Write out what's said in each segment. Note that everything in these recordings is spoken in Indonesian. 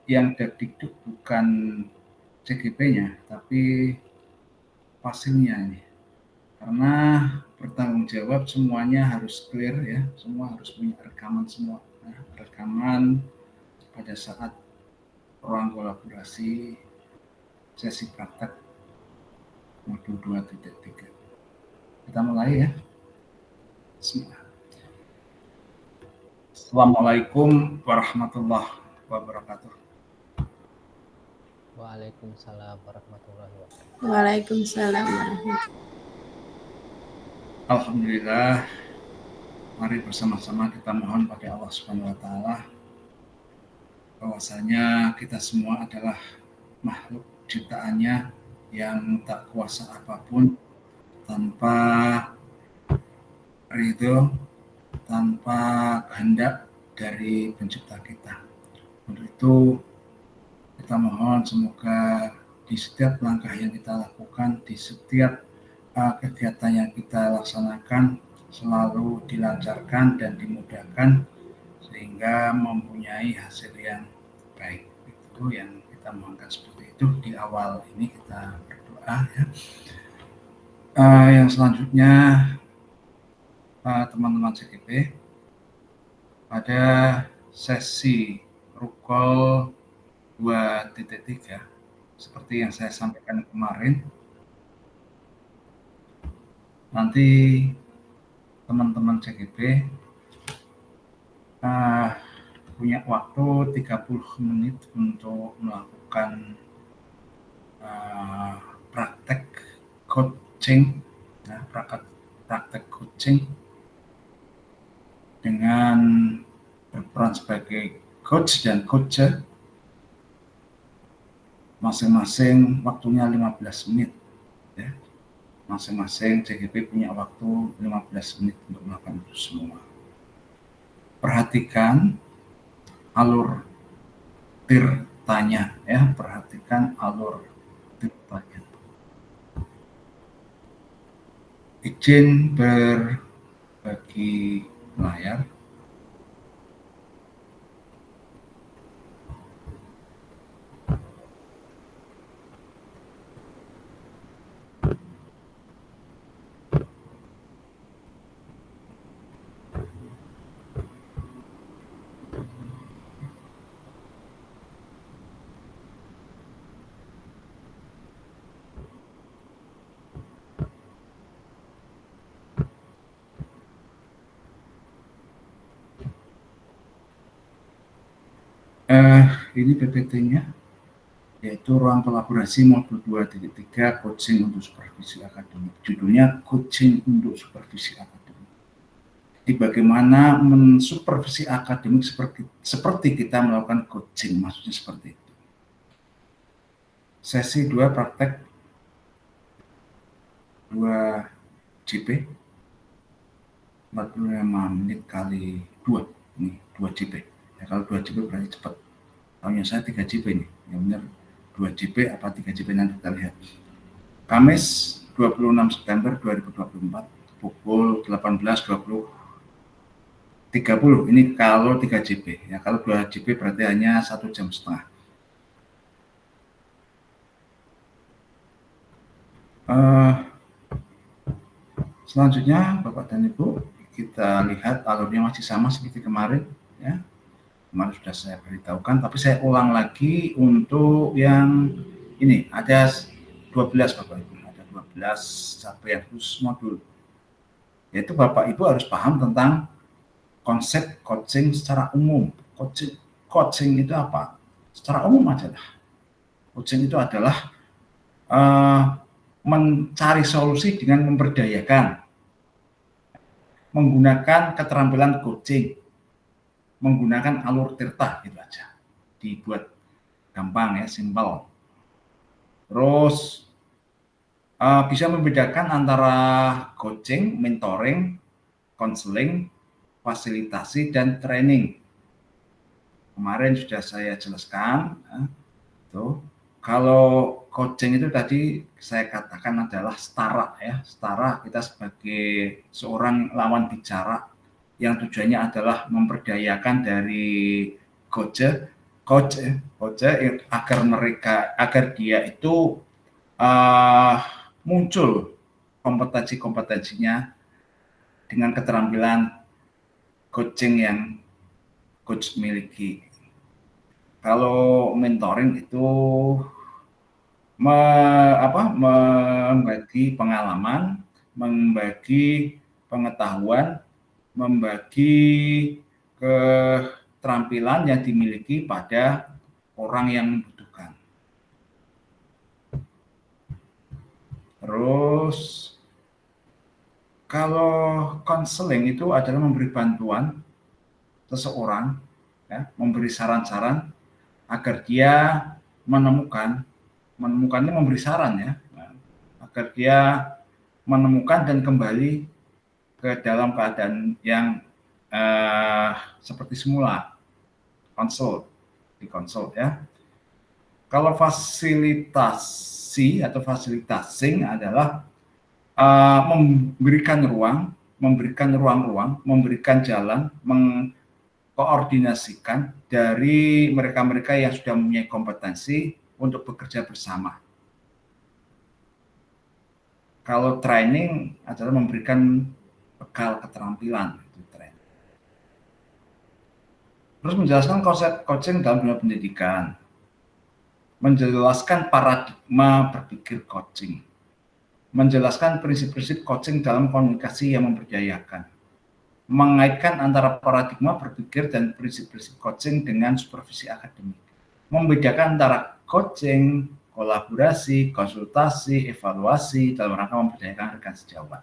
yang Dagdikduk bukan CGP-nya, tapi pasilnya ini. Karena bertanggung jawab semuanya harus clear ya, semua harus punya rekaman semua. Nah, rekaman pada saat ruang kolaborasi sesi praktek modul 2.3. Kita mulai ya. Bismillah. Assalamualaikum warahmatullahi wabarakatuh. Waalaikumsalam warahmatullahi wabarakatuh. Waalaikumsalam warahmatullahi. Alhamdulillah, mari bersama-sama kita mohon pada Allah Subhanahu wa taala bahwasanya kita semua adalah makhluk ciptaannya yang tak kuasa apapun tanpa ridho, tanpa kehendak dari pencipta kita. Untuk itu kita mohon semoga di setiap langkah yang kita lakukan, di setiap kegiatan yang kita laksanakan selalu dilancarkan dan dimudahkan sehingga mempunyai hasil yang baik. Itu yang kita mohonkan seperti itu. Di awal ini kita berdoa ya. Yang selanjutnya teman-teman CGP pada sesi rukol 2.3 seperti yang saya sampaikan kemarin, nanti teman-teman CGP punya waktu 30 menit untuk melakukan praktek coaching, praktek coaching dengan berperan sebagai coach dan coacher, masing-masing waktunya 15 menit ya. Masing-masing CGP punya waktu 15 menit untuk melakukan itu semua. Perhatikan alur tirtanya ya, perhatikan alur tirtanya. Izin berbagi layar. Ini PPT-nya, yaitu ruang kolaborasi modul 2.3 coaching untuk supervisi akademik. Judulnya coaching untuk supervisi akademik. Jadi bagaimana mensupervisi akademik seperti kita melakukan coaching, maksudnya seperti itu. Sesi 2 praktek 2 JP 45 menit kali 2, ini 2 JP. Ya, kalau 2 JP berarti cepat. Tahunnya saya 3 JP nih, yang benar 2 JP apa 3 JP nanti kita lihat. Kamis 26 September 2024 pukul 18.20:30. Ini kalau 3 JP. Ya, kalau 2 JP berarti hanya 1 jam setengah. Selanjutnya Bapak dan Ibu, kita lihat alurnya masih sama seperti kemarin ya. Kemarin sudah saya beritahukan, tapi saya ulang lagi untuk yang ini. Ada 12 Bapak Ibu, ada 12 capaian khusus modul. Yaitu Bapak Ibu harus paham tentang konsep coaching secara umum. Coaching itu apa? Secara umum aja lah. Coaching itu adalah mencari solusi dengan memberdayakan, menggunakan keterampilan coaching, menggunakan alur tirta gitu aja, dibuat gampang ya, simpel. Terus bisa membedakan antara coaching, mentoring, konseling, fasilitasi, dan training. Kemarin sudah saya jelaskan tuh. Kalau coaching itu tadi saya katakan adalah setara ya, setara kita sebagai seorang lawan bicara yang tujuannya adalah memperdayakan dari coacher coach agar dia itu muncul kompetensinya dengan keterampilan coaching yang coach miliki. Kalau mentoring itu membagi pengalaman, membagi pengetahuan, membagi keterampilan yang dimiliki pada orang yang membutuhkan. Terus kalau konseling itu adalah memberi bantuan seseorang, ya, memberi saran-saran agar dia menemukannya, memberi saran, ya, agar dia menemukan dan kembali ke dalam keadaan yang seperti semula, konsult, ya. Kalau fasilitasi atau facilitating adalah memberikan ruang, memberikan jalan, mengkoordinasikan dari mereka-mereka yang sudah mempunyai kompetensi untuk bekerja bersama. Kalau training adalah memberikan bekal keterampilan. Terus menjelaskan konsep coaching dalam dunia pendidikan, menjelaskan paradigma berpikir coaching, menjelaskan prinsip-prinsip coaching dalam komunikasi yang memberdayakan, mengaitkan antara paradigma berpikir dan prinsip-prinsip coaching dengan supervisi akademik, membedakan antara coaching, kolaborasi, konsultasi, evaluasi dalam rangka memberdayakan rekan sejawat.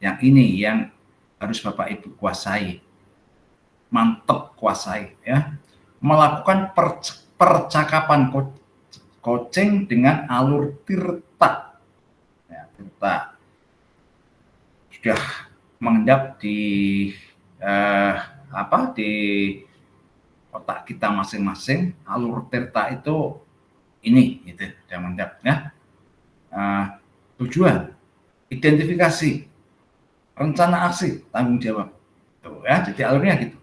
Yang ini yang harus Bapak Ibu kuasai, mantap kuasai, ya. Melakukan percakapan coaching dengan alur tirta. Ya, tirta sudah mengendap di di otak kita masing-masing. Alur tirta itu ini, gitu, sudah mengendap, ya. Tujuan, identifikasi, rencana aksi, tanggung jawab. Tuh, ya, jadi alurnya gitu.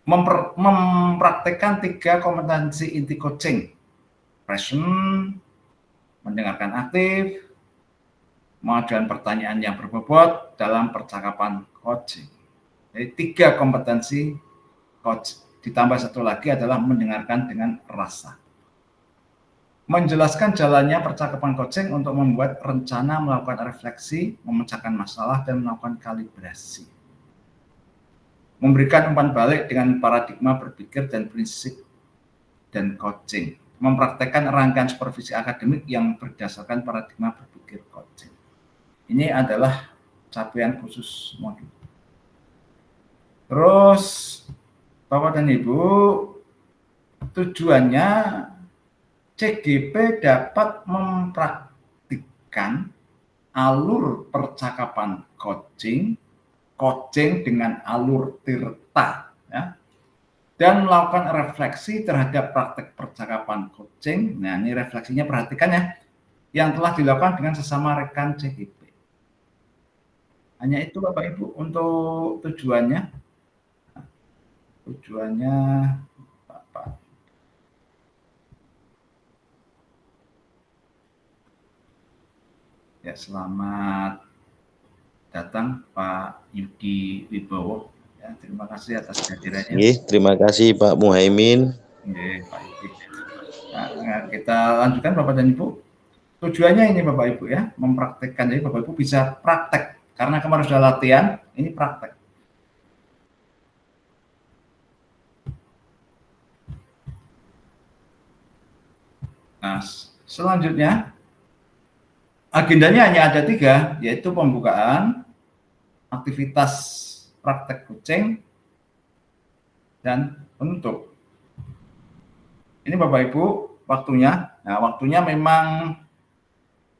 Mempraktekkan 3 kompetensi inti coaching: present, mendengarkan aktif, mengajukan pertanyaan yang berbobot dalam percakapan coaching. Jadi 3 kompetensi coach. Ditambah 1 lagi adalah mendengarkan dengan rasa. Menjelaskan jalannya percakapan coaching untuk membuat rencana, melakukan refleksi, memecahkan masalah, dan melakukan kalibrasi. Memberikan umpan balik dengan paradigma berpikir dan prinsip dan coaching. Mempraktekkan rangkaian supervisi akademik yang berdasarkan paradigma berpikir coaching. Ini adalah capaian khusus modul. Terus, Bapak dan Ibu, tujuannya CGP dapat mempraktikkan alur percakapan coaching dengan alur tirta, ya, dan melakukan refleksi terhadap praktek percakapan coaching. Nah, ini refleksinya perhatikan, ya, yang telah dilakukan dengan sesama rekan CGP. Hanya itu Bapak Ibu untuk tujuannya. Tujuannya Bapak. Ya, selamat datang Pak Yudi Wibowo. Ya, terima kasih atas kehadirannya. Terima kasih Pak Muhaimin. Pak Yudi. Nah, kita lanjutkan Bapak dan Ibu. Tujuannya ini Bapak Ibu, ya, mempraktekkan. Jadi Bapak Ibu bisa praktek. Karena kemarin sudah latihan, ini praktek. Nah, selanjutnya agendanya hanya ada 3, yaitu pembukaan, aktivitas praktek coaching, dan penutup. Ini Bapak Ibu waktunya. Nah, waktunya memang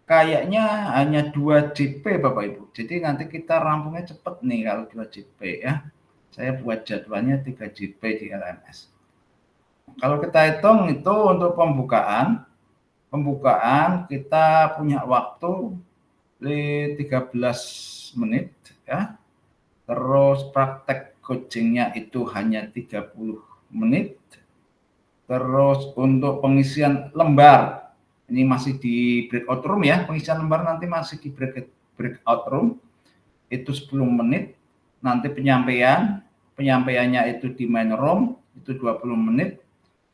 kayaknya hanya 2 JP Bapak Ibu. Jadi nanti kita rampungnya cepat nih kalau 2 JP, ya. Saya buat jadwalnya 3 JP di LMS. Kalau kita hitung itu untuk pembukaan kita punya waktu 13 menit, ya. Terus praktek coachingnya itu hanya 30 menit. Terus untuk pengisian lembar, ini masih di breakout room ya, pengisian lembar nanti masih di breakout room, itu 10 menit. Nanti penyampaiannya itu di main room, itu 20 menit.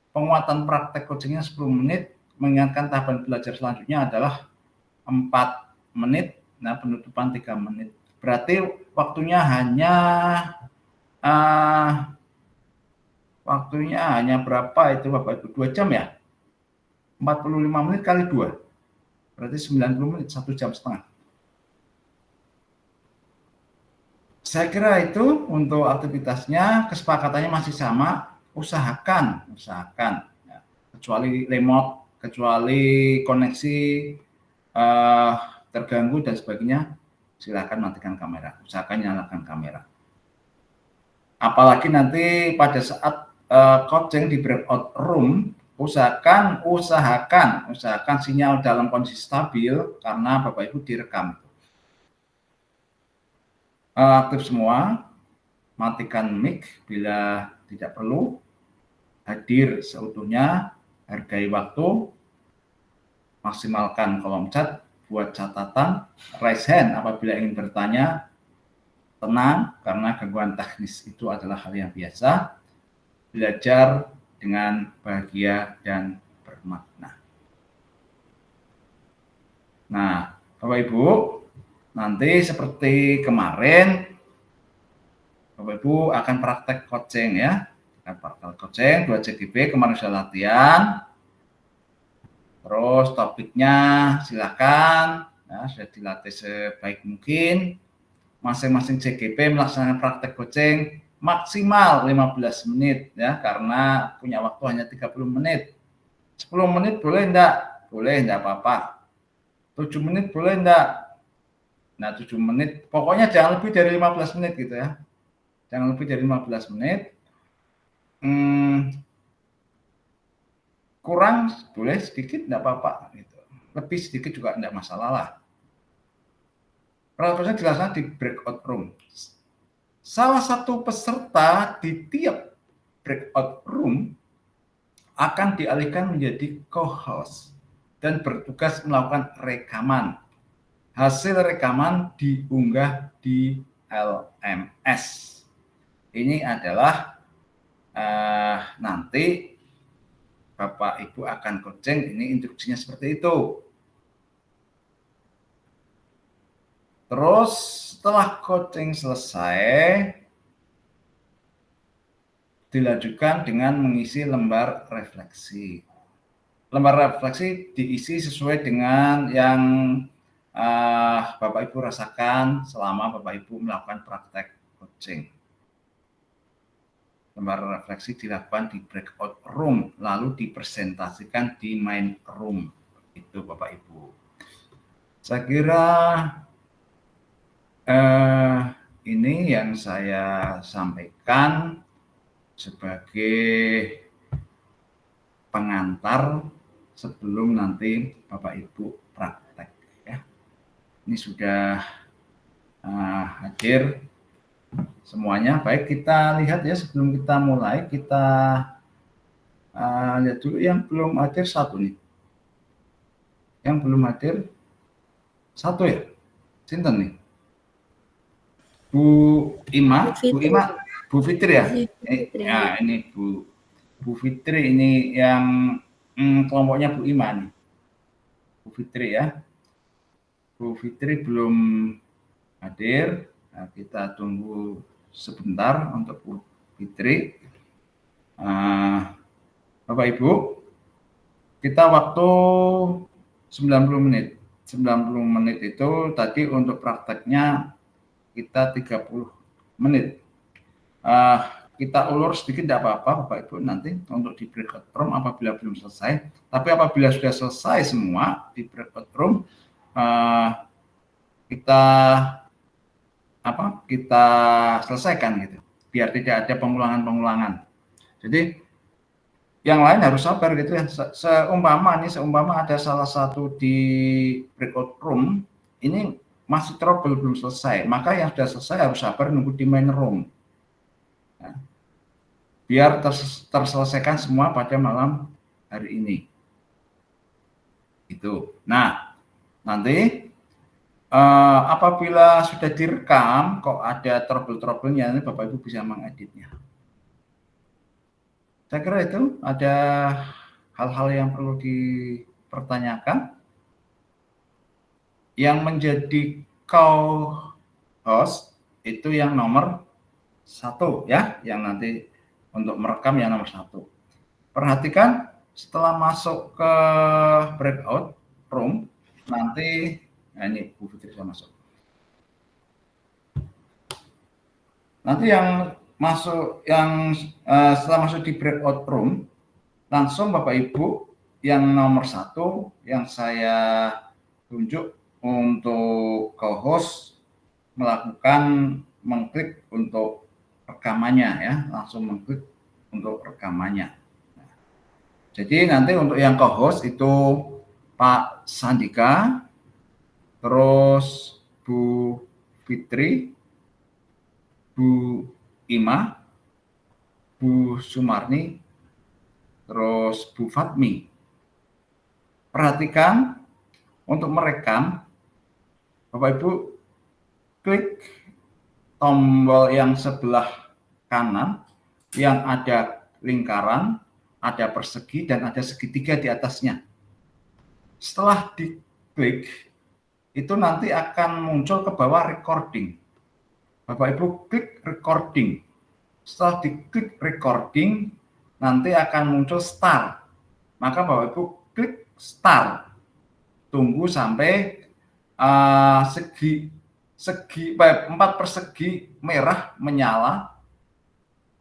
Penguatan praktek coachingnya 10 menit, mengingatkan tahapan belajar selanjutnya adalah 4 menit, nah penutupan 3 menit. Berarti waktunya hanya berapa itu Bapak Ibu? 2 jam ya? 45 menit kali 2. Berarti 90 menit, 1 jam setengah. Saya kira itu untuk aktivitasnya, kesepakatannya masih sama, usahakan ya. Kecuali remote, kecuali koneksi terganggu dan sebagainya, silakan matikan kamera, usahakan nyalakan kamera. Apalagi nanti pada saat coaching di breakout room, usahakan sinyal dalam kondisi stabil karena Bapak Ibu direkam. Aktif semua, matikan mic bila tidak perlu, hadir seutuhnya, hargai waktu, maksimalkan kolom chat, buat catatan, raise hand apabila ingin bertanya, tenang karena gangguan teknis itu adalah hal yang biasa, belajar dengan bahagia dan bermakna. Nah, Bapak Ibu, nanti seperti kemarin, Bapak Ibu akan praktek coaching ya. Praktek coaching, 2 CGP, kemarin sudah latihan. Terus topiknya silakan, ya, sudah dilatih sebaik mungkin. Masing-masing CGP melaksanakan praktek coaching maksimal 15 menit ya, karena punya waktu hanya 30 menit. 10 menit boleh enggak? Boleh, enggak apa-apa. 7 menit boleh enggak? Nah, 7 menit, pokoknya jangan lebih dari 15 menit gitu ya. Jangan lebih dari 15 menit. Kurang boleh sedikit, enggak apa-apa gitu. Lebih sedikit juga enggak masalah lah. Prakteknya dilaksanakan di breakout room. Salah satu peserta di tiap breakout room akan dialihkan menjadi co-host dan bertugas melakukan rekaman. Hasil rekaman diunggah di LMS. Ini adalah nanti Bapak Ibu akan coaching, ini instruksinya seperti itu. Terus setelah coaching selesai, dilanjutkan dengan mengisi lembar refleksi. Lembar refleksi diisi sesuai dengan yang Bapak Ibu rasakan selama Bapak Ibu melakukan praktek coaching. Lembar refleksi dilakukan di breakout room, lalu dipresentasikan di main room. Itu Bapak Ibu. Saya kira ini yang saya sampaikan sebagai pengantar sebelum nanti Bapak Ibu praktek ya. Ini sudah hadir semuanya. Baik, kita lihat ya, sebelum kita mulai kita lihat dulu yang belum hadir satu nih. Yang belum hadir satu ya. Sinten nih? Bu Ima, Bu Fitri ya. Ini Bu Fitri ini yang kelompoknya Bu Ima nih. Bu Fitri ya. Bu Fitri belum hadir. Nah, kita tunggu sebentar untuk Bu Fitri. Bapak Ibu, kita waktu 90 menit. 90 menit itu tadi untuk prakteknya kita 30 menit. Kita ulur sedikit tidak apa-apa Bapak Ibu nanti untuk di breakout room apabila belum selesai. Tapi apabila sudah selesai semua di breakout room, kita selesaikan gitu, biar tidak ada pengulangan. Jadi yang lain harus sabar gitu ya. Seumpama ada salah satu di breakout room ini masih trouble belum selesai, maka yang sudah selesai harus sabar nunggu di main room. Nah, biar terselesaikan semua pada malam hari ini. Itu. Nah, nanti apabila sudah direkam, kok ada trouble-troublenya, ini Bapak Ibu bisa mengeditnya. Saya kira itu ada hal-hal yang perlu dipertanyakan. Yang menjadi co-host itu yang nomor 1 ya, yang nanti untuk merekam yang nomor 1. Perhatikan setelah masuk ke breakout room, nanti, nah ini Bu Fitri sudah masuk. Nanti yang masuk, setelah masuk di breakout room, langsung Bapak Ibu yang nomor 1 yang saya tunjuk untuk co-host melakukan mengklik untuk rekamannya ya, langsung mengklik untuk rekamannya. Jadi nanti untuk yang co-host itu Pak Sandika, terus Bu Fitri, Bu Ima, Bu Sumarni, terus Bu Fatmi. Perhatikan untuk merekam, Bapak Ibu klik tombol yang sebelah kanan yang ada lingkaran, ada persegi, dan ada segitiga di atasnya. Setelah diklik, itu nanti akan muncul ke bawah recording. Bapak Ibu klik recording. Setelah diklik recording, nanti akan muncul start. Maka Bapak Ibu klik start. Tunggu sampai segi 4 persegi merah menyala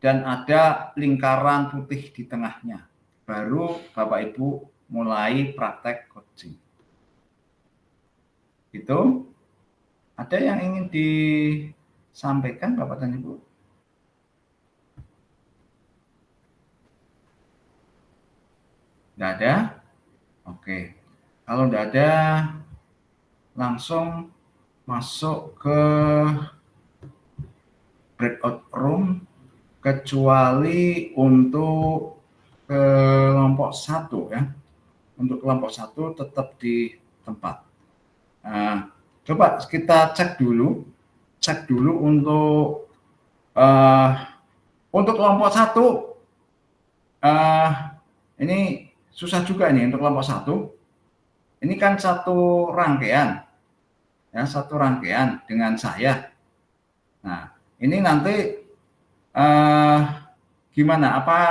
dan ada lingkaran putih di tengahnya. Baru Bapak Ibu mulai praktek coaching. Itu ada yang ingin disampaikan Bapak dan Ibu? Tidak ada? Oke. Kalau tidak ada, langsung masuk ke breakout room, kecuali untuk kelompok 1 ya. Untuk kelompok 1 tetap di tempat. Nah, coba kita cek dulu untuk kelompok 1 ini susah juga nih untuk kelompok 1. Ini kan satu rangkaian ya, satu rangkaian dengan saya. Nah, ini nanti gimana? Apa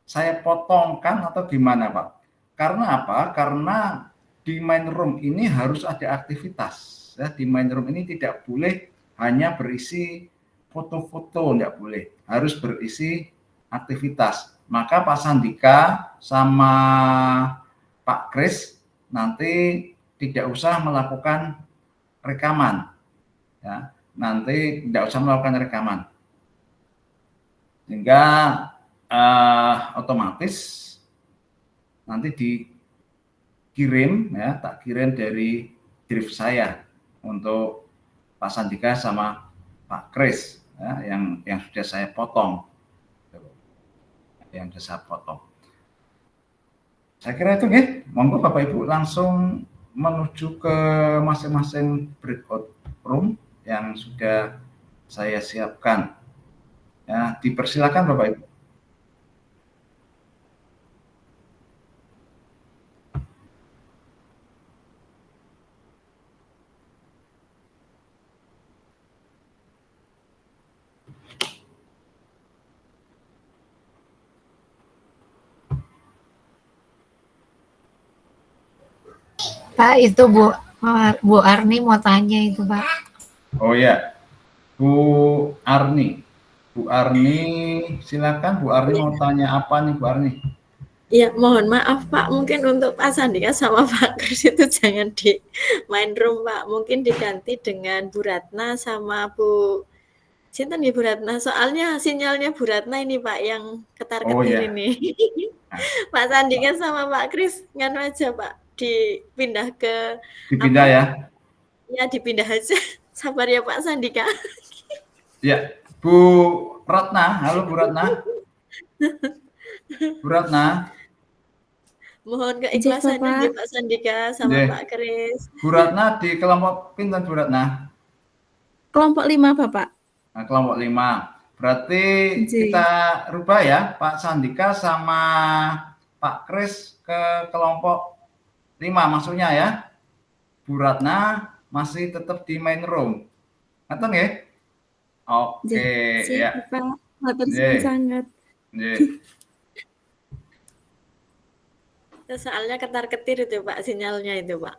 saya potongkan atau gimana, Pak? Karena apa? Karena di main room ini harus ada aktivitas. Ya, di main room ini tidak boleh hanya berisi foto-foto, tidak boleh. Harus berisi aktivitas. Maka Pak Sandika sama Pak Kris nanti tidak usah melakukan rekaman. Ya, nanti tidak usah melakukan rekaman. Sehingga otomatis nanti dikirim ya, tak kirim dari drive saya untuk Pak Sandika sama Pak Kris ya, yang sudah saya potong. Yang sudah saya potong. Saya kira itu ya. Monggo Bapak Ibu langsung menuju ke masing-masing breakout room yang sudah saya siapkan. Ya, dipersilakan Bapak Ibu. Pak, itu Bu Arni mau tanya itu, Pak. Oh ya, Bu Arni. Bu Arni, silakan Bu Arni mau tanya apa nih Bu Arni? Ya, mohon maaf Pak, mungkin untuk Pak Sandika sama Pak Kris itu jangan di main room Pak, mungkin diganti dengan Bu Ratna sama Bu Sinten ya Bu Ratna, soalnya sinyalnya Bu Ratna ini Pak yang ketar-ketir ini. Pak Sandika sama Pak Kris nganu aja Pak, dipindah ke dipindah apa? Ya dipindah aja. Sabar ya Pak Sandika. Ya, Bu Ratna, halo Bu Ratna. Bu Ratna. Mohon Ijek, keikhlasannya Bapak. nggih Pak Sandika sama Nggih. Pak Kris. Bu Ratna di kelompok pinten Bu Ratna? Kelompok 5, Bapak. Nah, kelompok 5. Berarti Ijek. kita rubah ya, Pak Sandika sama Pak Kris ke kelompok 5 maksudnya ya. Bu Ratna masih tetap di main room. Ngaten nggih? Oke, ya. Siap, Bapak. Matur suwun Nggih. sangat. Nggih. Soalnya ketar-ketir itu Pak sinyalnya itu Pak.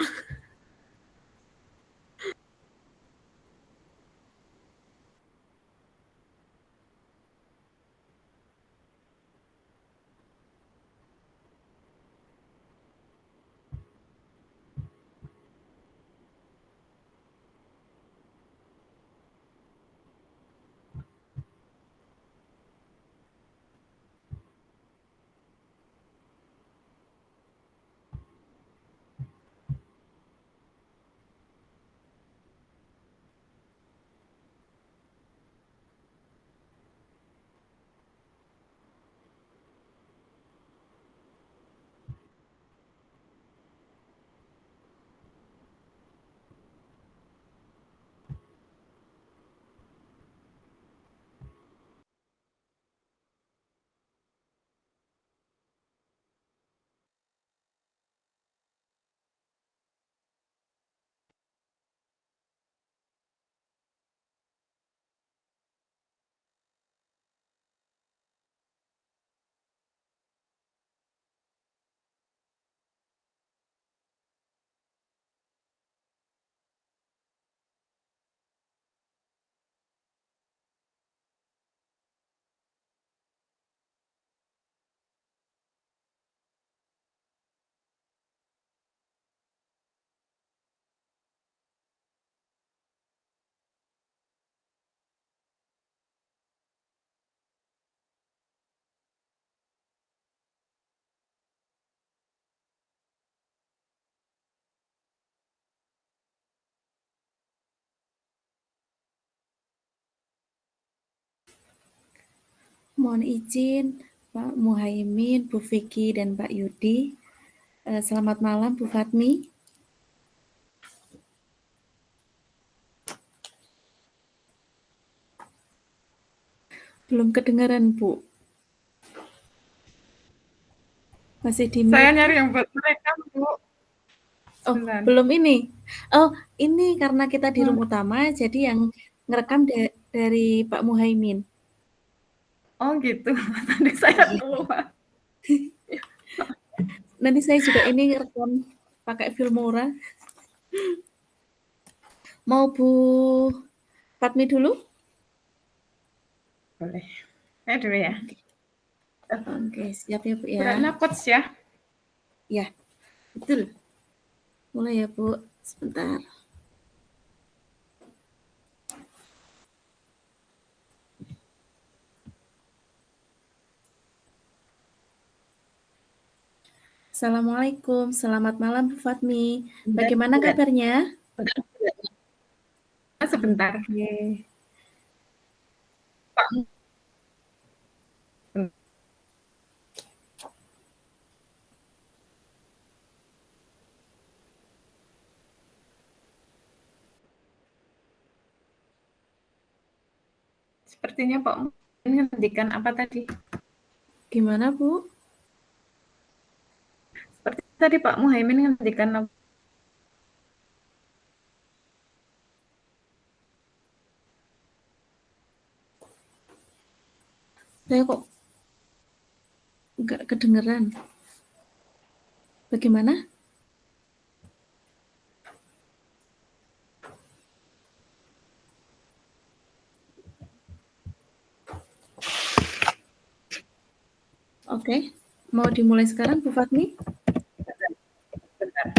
Mohon izin Pak Muhaimin, Bu Vicky, dan Pak Yudi. Selamat malam Bu Fatmi. Belum kedengaran Bu. Masih di Saya mute. nyari yang buat mereka, Bu. Oh, Sebentar. belum ini. Oh, ini karena kita di room utama, jadi yang ngerekam dari Pak Muhaimin. Oh gitu, tadi saya keluar. Nanti saya juga ini ngerekam pakai Filmora. Mau Bu Fatmi dulu? Boleh. Saya dulu ya. Oke, siap ya Bu ya. Beratnya coach ya. Ya, betul. Mulai ya Bu, sebentar. Assalamualaikum, selamat malam Bu Fatmi. Bagaimana kabarnya? Sebentar. Oke. Pak. Sepertinya Pak menghentikan apa tadi? Gimana Bu? Seperti tadi Pak Muhaimin menghentikan apa? Saya kok nggak kedengeran. Bagaimana? Oke, mau dimulai sekarang Bu Fatmi? Bentar.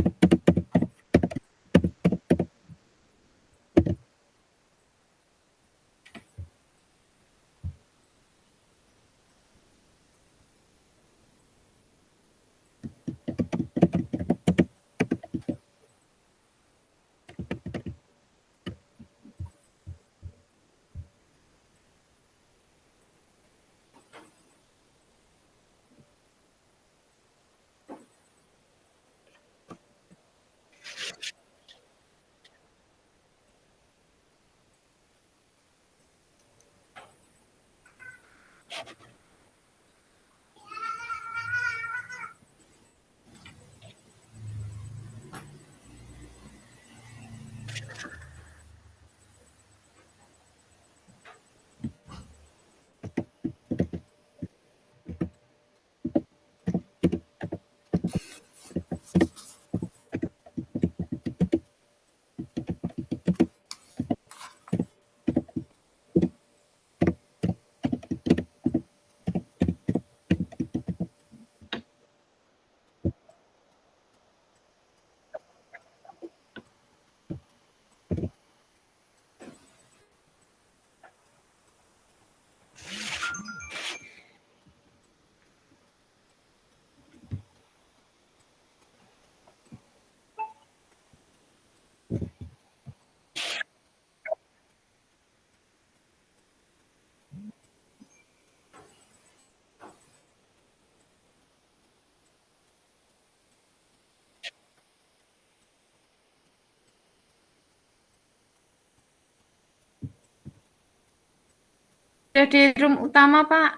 Sudah di room utama, Pak.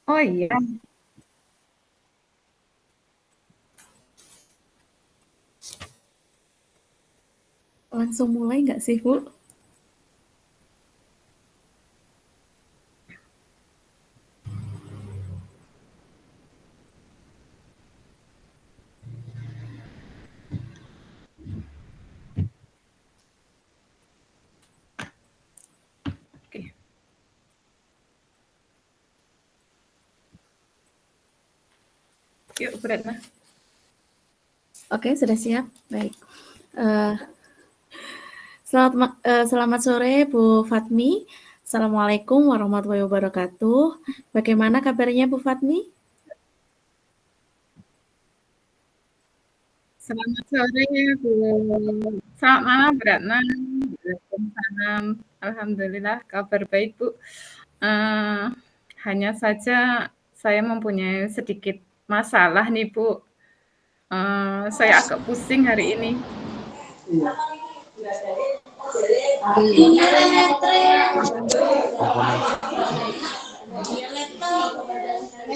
Oh iya. Langsung mulai nggak sih, Bu? Oke. Yuk, Bu Ratna. Oke, sudah siap. Baik. Selamat sore, Bu Fatmi. Assalamualaikum warahmatullahi wabarakatuh. Bagaimana kabarnya, Bu Fatmi? Selamat sore, Bu. Selamat malam, Bu Ratna. Waalaikumsalam. Alhamdulillah, kabar baik, Bu. Hanya saja saya mempunyai sedikit masalah nih, Bu. Saya agak pusing hari ini.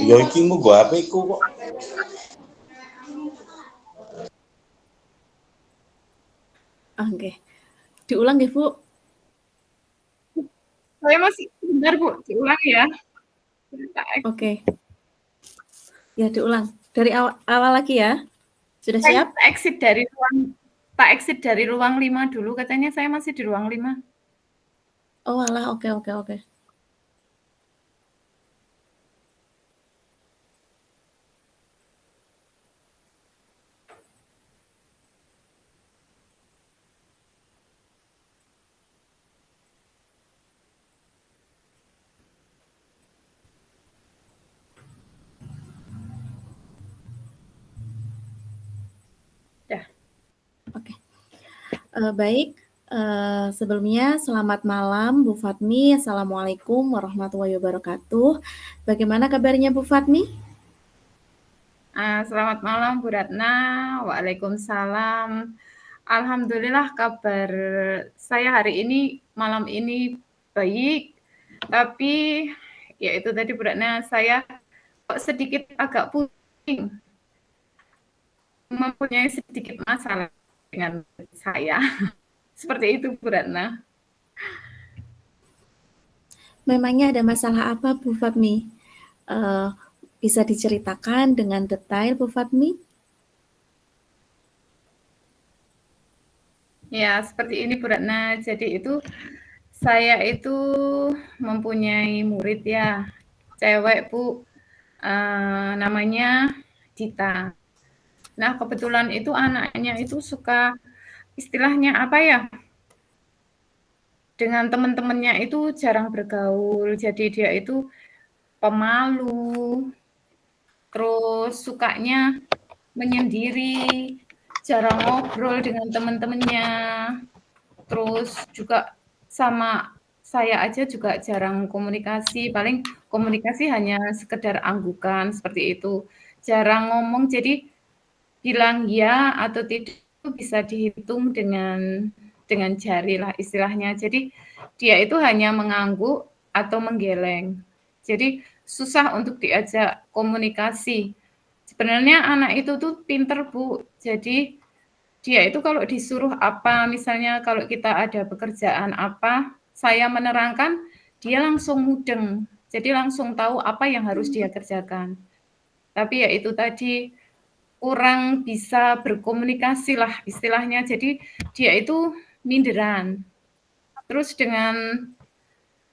Yo iki mu go HP ku kok. Oke. Diulang deh, Bu. Saya masih bentar, Bu. Diulang ya. Oke. Ya, diulang. Dari awal lagi ya. Sudah siap? Tak exit dari ruang 5 dulu. Katanya saya masih di ruang 5. Oh, alah. Oke. Ya. Oke. Baik. Sebelumnya selamat malam Bu Fatmi. Assalamualaikum warahmatullahi wabarakatuh. Bagaimana kabarnya Bu Fatmi? Selamat malam Bu Ratna. Waalaikumsalam. Alhamdulillah kabar saya hari ini malam ini baik. Tapi ya itu tadi Bu Ratna, saya kok sedikit agak pusing. Mempunyai sedikit masalah dengan saya. Seperti itu, Bu Ratna. Memangnya ada masalah apa, Bu Fatmi? Bisa diceritakan dengan detail, Bu Fatmi? Ya, seperti ini, Bu Ratna. Jadi itu saya itu mempunyai murid ya, cewek, Bu. Namanya Dita. Nah, kebetulan itu anaknya itu suka istilahnya apa ya? Dengan teman-temannya itu jarang bergaul, jadi dia itu pemalu, terus sukanya menyendiri, jarang ngobrol dengan teman-temannya, terus juga sama saya aja juga jarang komunikasi, paling komunikasi hanya sekedar anggukan seperti itu, jarang ngomong, jadi bilang ya atau tidak itu bisa dihitung dengan dengan jari lah istilahnya. Jadi dia itu hanya mengangguk atau menggeleng. Jadi susah untuk diajak komunikasi. Sebenarnya anak itu tuh pinter, Bu. Jadi dia itu kalau disuruh apa, misalnya kalau kita ada pekerjaan apa, saya menerangkan, dia langsung mudeng. Jadi langsung tahu apa yang harus dia kerjakan. Tapi ya itu tadi, kurang bisa berkomunikasi lah istilahnya. Jadi dia itu minderan. Terus dengan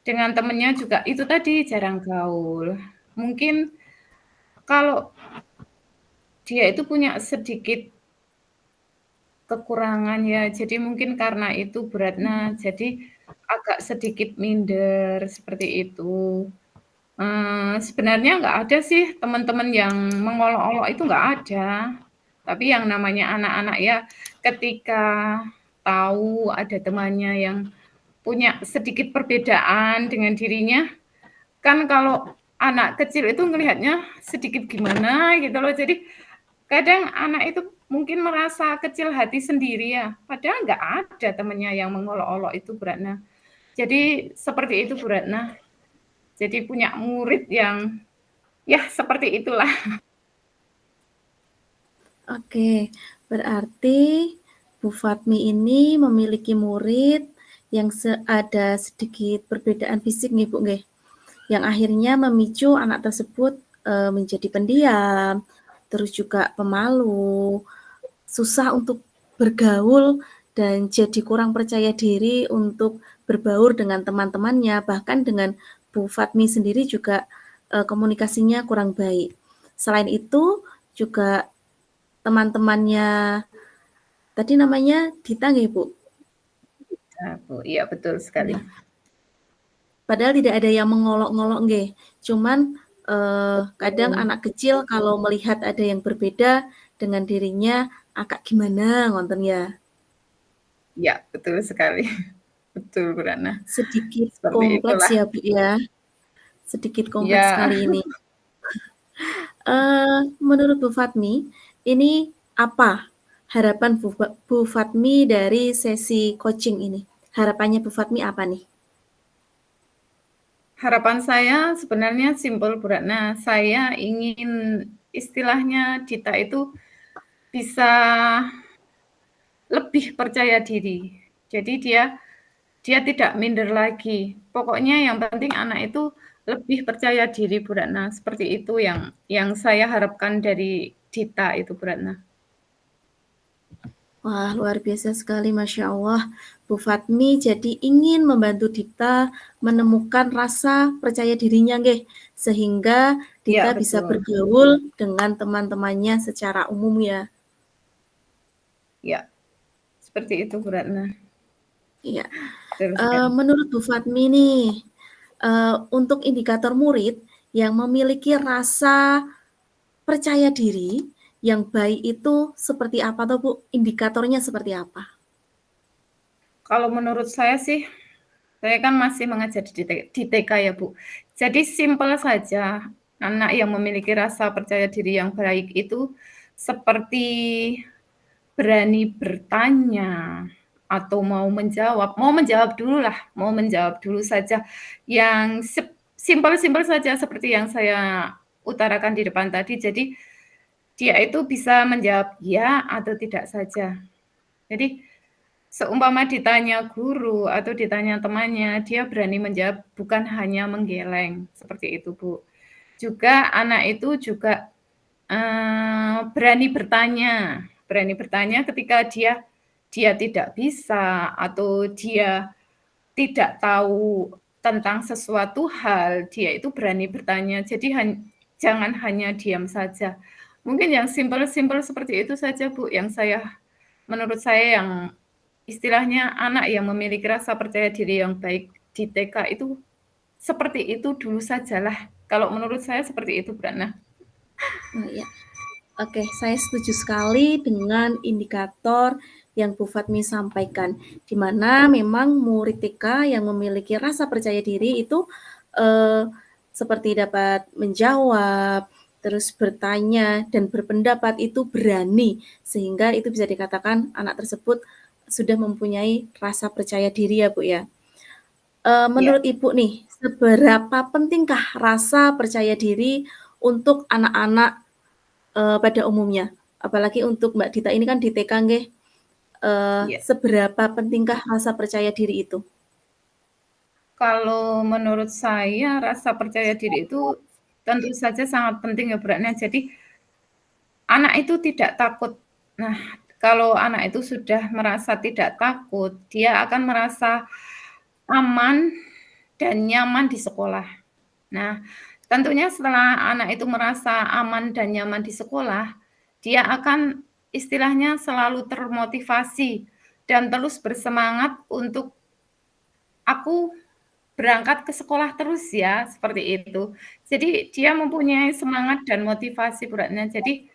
temennya juga itu tadi jarang gaul. Mungkin kalau dia itu punya sedikit kekurangan ya, jadi mungkin karena itu Bu Ratna, jadi agak sedikit minder seperti itu. Sebenarnya nggak ada sih teman-teman yang mengolok-olok itu nggak ada. Tapi yang namanya anak-anak ya, ketika tahu ada temannya yang punya sedikit perbedaan dengan dirinya, kan kalau anak kecil itu ngelihatnya sedikit gimana gitu loh. Jadi kadang anak itu mungkin merasa kecil hati sendiri ya, padahal nggak ada temannya yang mengolok-olok itu Bu Ratna. Jadi seperti itu Bu Ratna. Jadi punya murid yang ya seperti itulah. Oke, berarti Bu Fatmi ini memiliki murid yang ada sedikit perbedaan fisik nih Bu, nggih. Yang akhirnya memicu anak tersebut menjadi pendiam, terus juga pemalu, susah untuk bergaul dan jadi kurang percaya diri untuk berbaur dengan teman-temannya, bahkan dengan Bu Fatmi sendiri juga komunikasinya kurang baik. Selain itu juga teman-temannya tadi namanya Dita nggih Bu? Nah, Bu, iya betul sekali. Ya. Padahal tidak ada yang mengolok-ngolok nggih. Cuman kadang anak kecil kalau melihat ada yang berbeda dengan dirinya agak gimana ngonten ya. Ya, betul sekali. Betul Bu Ratna. Sedikit Seperti kompleks itulah. ya Bu ya. Sedikit kompleks Ya. sekali ini. Menurut Bu Fatmi, ini apa harapan Bu Fatmi dari sesi coaching ini? Harapannya Bu Fatmi apa nih? Harapan saya sebenarnya simpel Bu Ratna. Saya ingin istilahnya Dita itu bisa lebih percaya diri. Jadi dia tidak minder lagi. Pokoknya yang penting anak itu lebih percaya diri Bu Ratna. Seperti itu yang saya harapkan dari Dita itu Bu Ratna. Wah, luar biasa sekali, Masya Allah. Bu Fatmi jadi ingin membantu Dita menemukan rasa percaya dirinya, nggih, sehingga Dita Ya, bisa betul. bergaul dengan teman-temannya secara umum ya. Ya, seperti itu Bu Ratna. Iya. Betul sekali. Menurut Bu Fatmi nih, untuk indikator murid yang memiliki rasa percaya diri yang baik itu seperti apa toh Bu? Indikatornya seperti apa? Kalau menurut saya sih, saya kan masih mengajar di TK ya Bu. Jadi simpel saja, anak yang memiliki rasa percaya diri yang baik itu seperti berani bertanya atau mau menjawab dulu saja. Yang simpel-simpel saja seperti yang saya utarakan di depan tadi. Jadi dia itu bisa menjawab ya atau tidak saja. Jadi seumpama ditanya guru atau ditanya temannya, dia berani menjawab, bukan hanya menggeleng, seperti itu Bu. Juga anak itu juga berani bertanya ketika dia tidak bisa atau dia tidak tahu tentang sesuatu hal, dia itu berani bertanya. Jadi jangan hanya diam saja. Mungkin yang simpel-simpel seperti itu saja Bu, yang menurut saya yang istilahnya anak yang memiliki rasa percaya diri yang baik di TK itu seperti itu dulu sajalah. Kalau menurut saya seperti itu, Brana. Nah, ya. Oke, saya setuju sekali dengan indikator yang Bu Fatmi sampaikan, di mana memang murid TK yang memiliki rasa percaya diri itu seperti dapat menjawab, terus bertanya dan berpendapat itu berani, sehingga itu bisa dikatakan anak tersebut sudah mempunyai rasa percaya diri ya Bu ya. Ya, Menurut Ibu nih, seberapa pentingkah rasa percaya diri untuk anak-anak pada umumnya? Apalagi untuk Mbak Dita ini kan di TK nggih, ya. seberapa pentingkah rasa percaya diri itu? Kalau menurut saya rasa percaya diri itu tentu saja sangat penting ya Bu Ratna. Jadi anak itu tidak takut. Nah, kalau anak itu sudah merasa tidak takut, dia akan merasa aman dan nyaman di sekolah. Nah, tentunya setelah anak itu merasa aman dan nyaman di sekolah, dia akan istilahnya selalu termotivasi dan terus bersemangat untuk aku berangkat ke sekolah terus ya, seperti itu. Jadi dia mempunyai semangat dan motivasi Bu Ratna. Jadi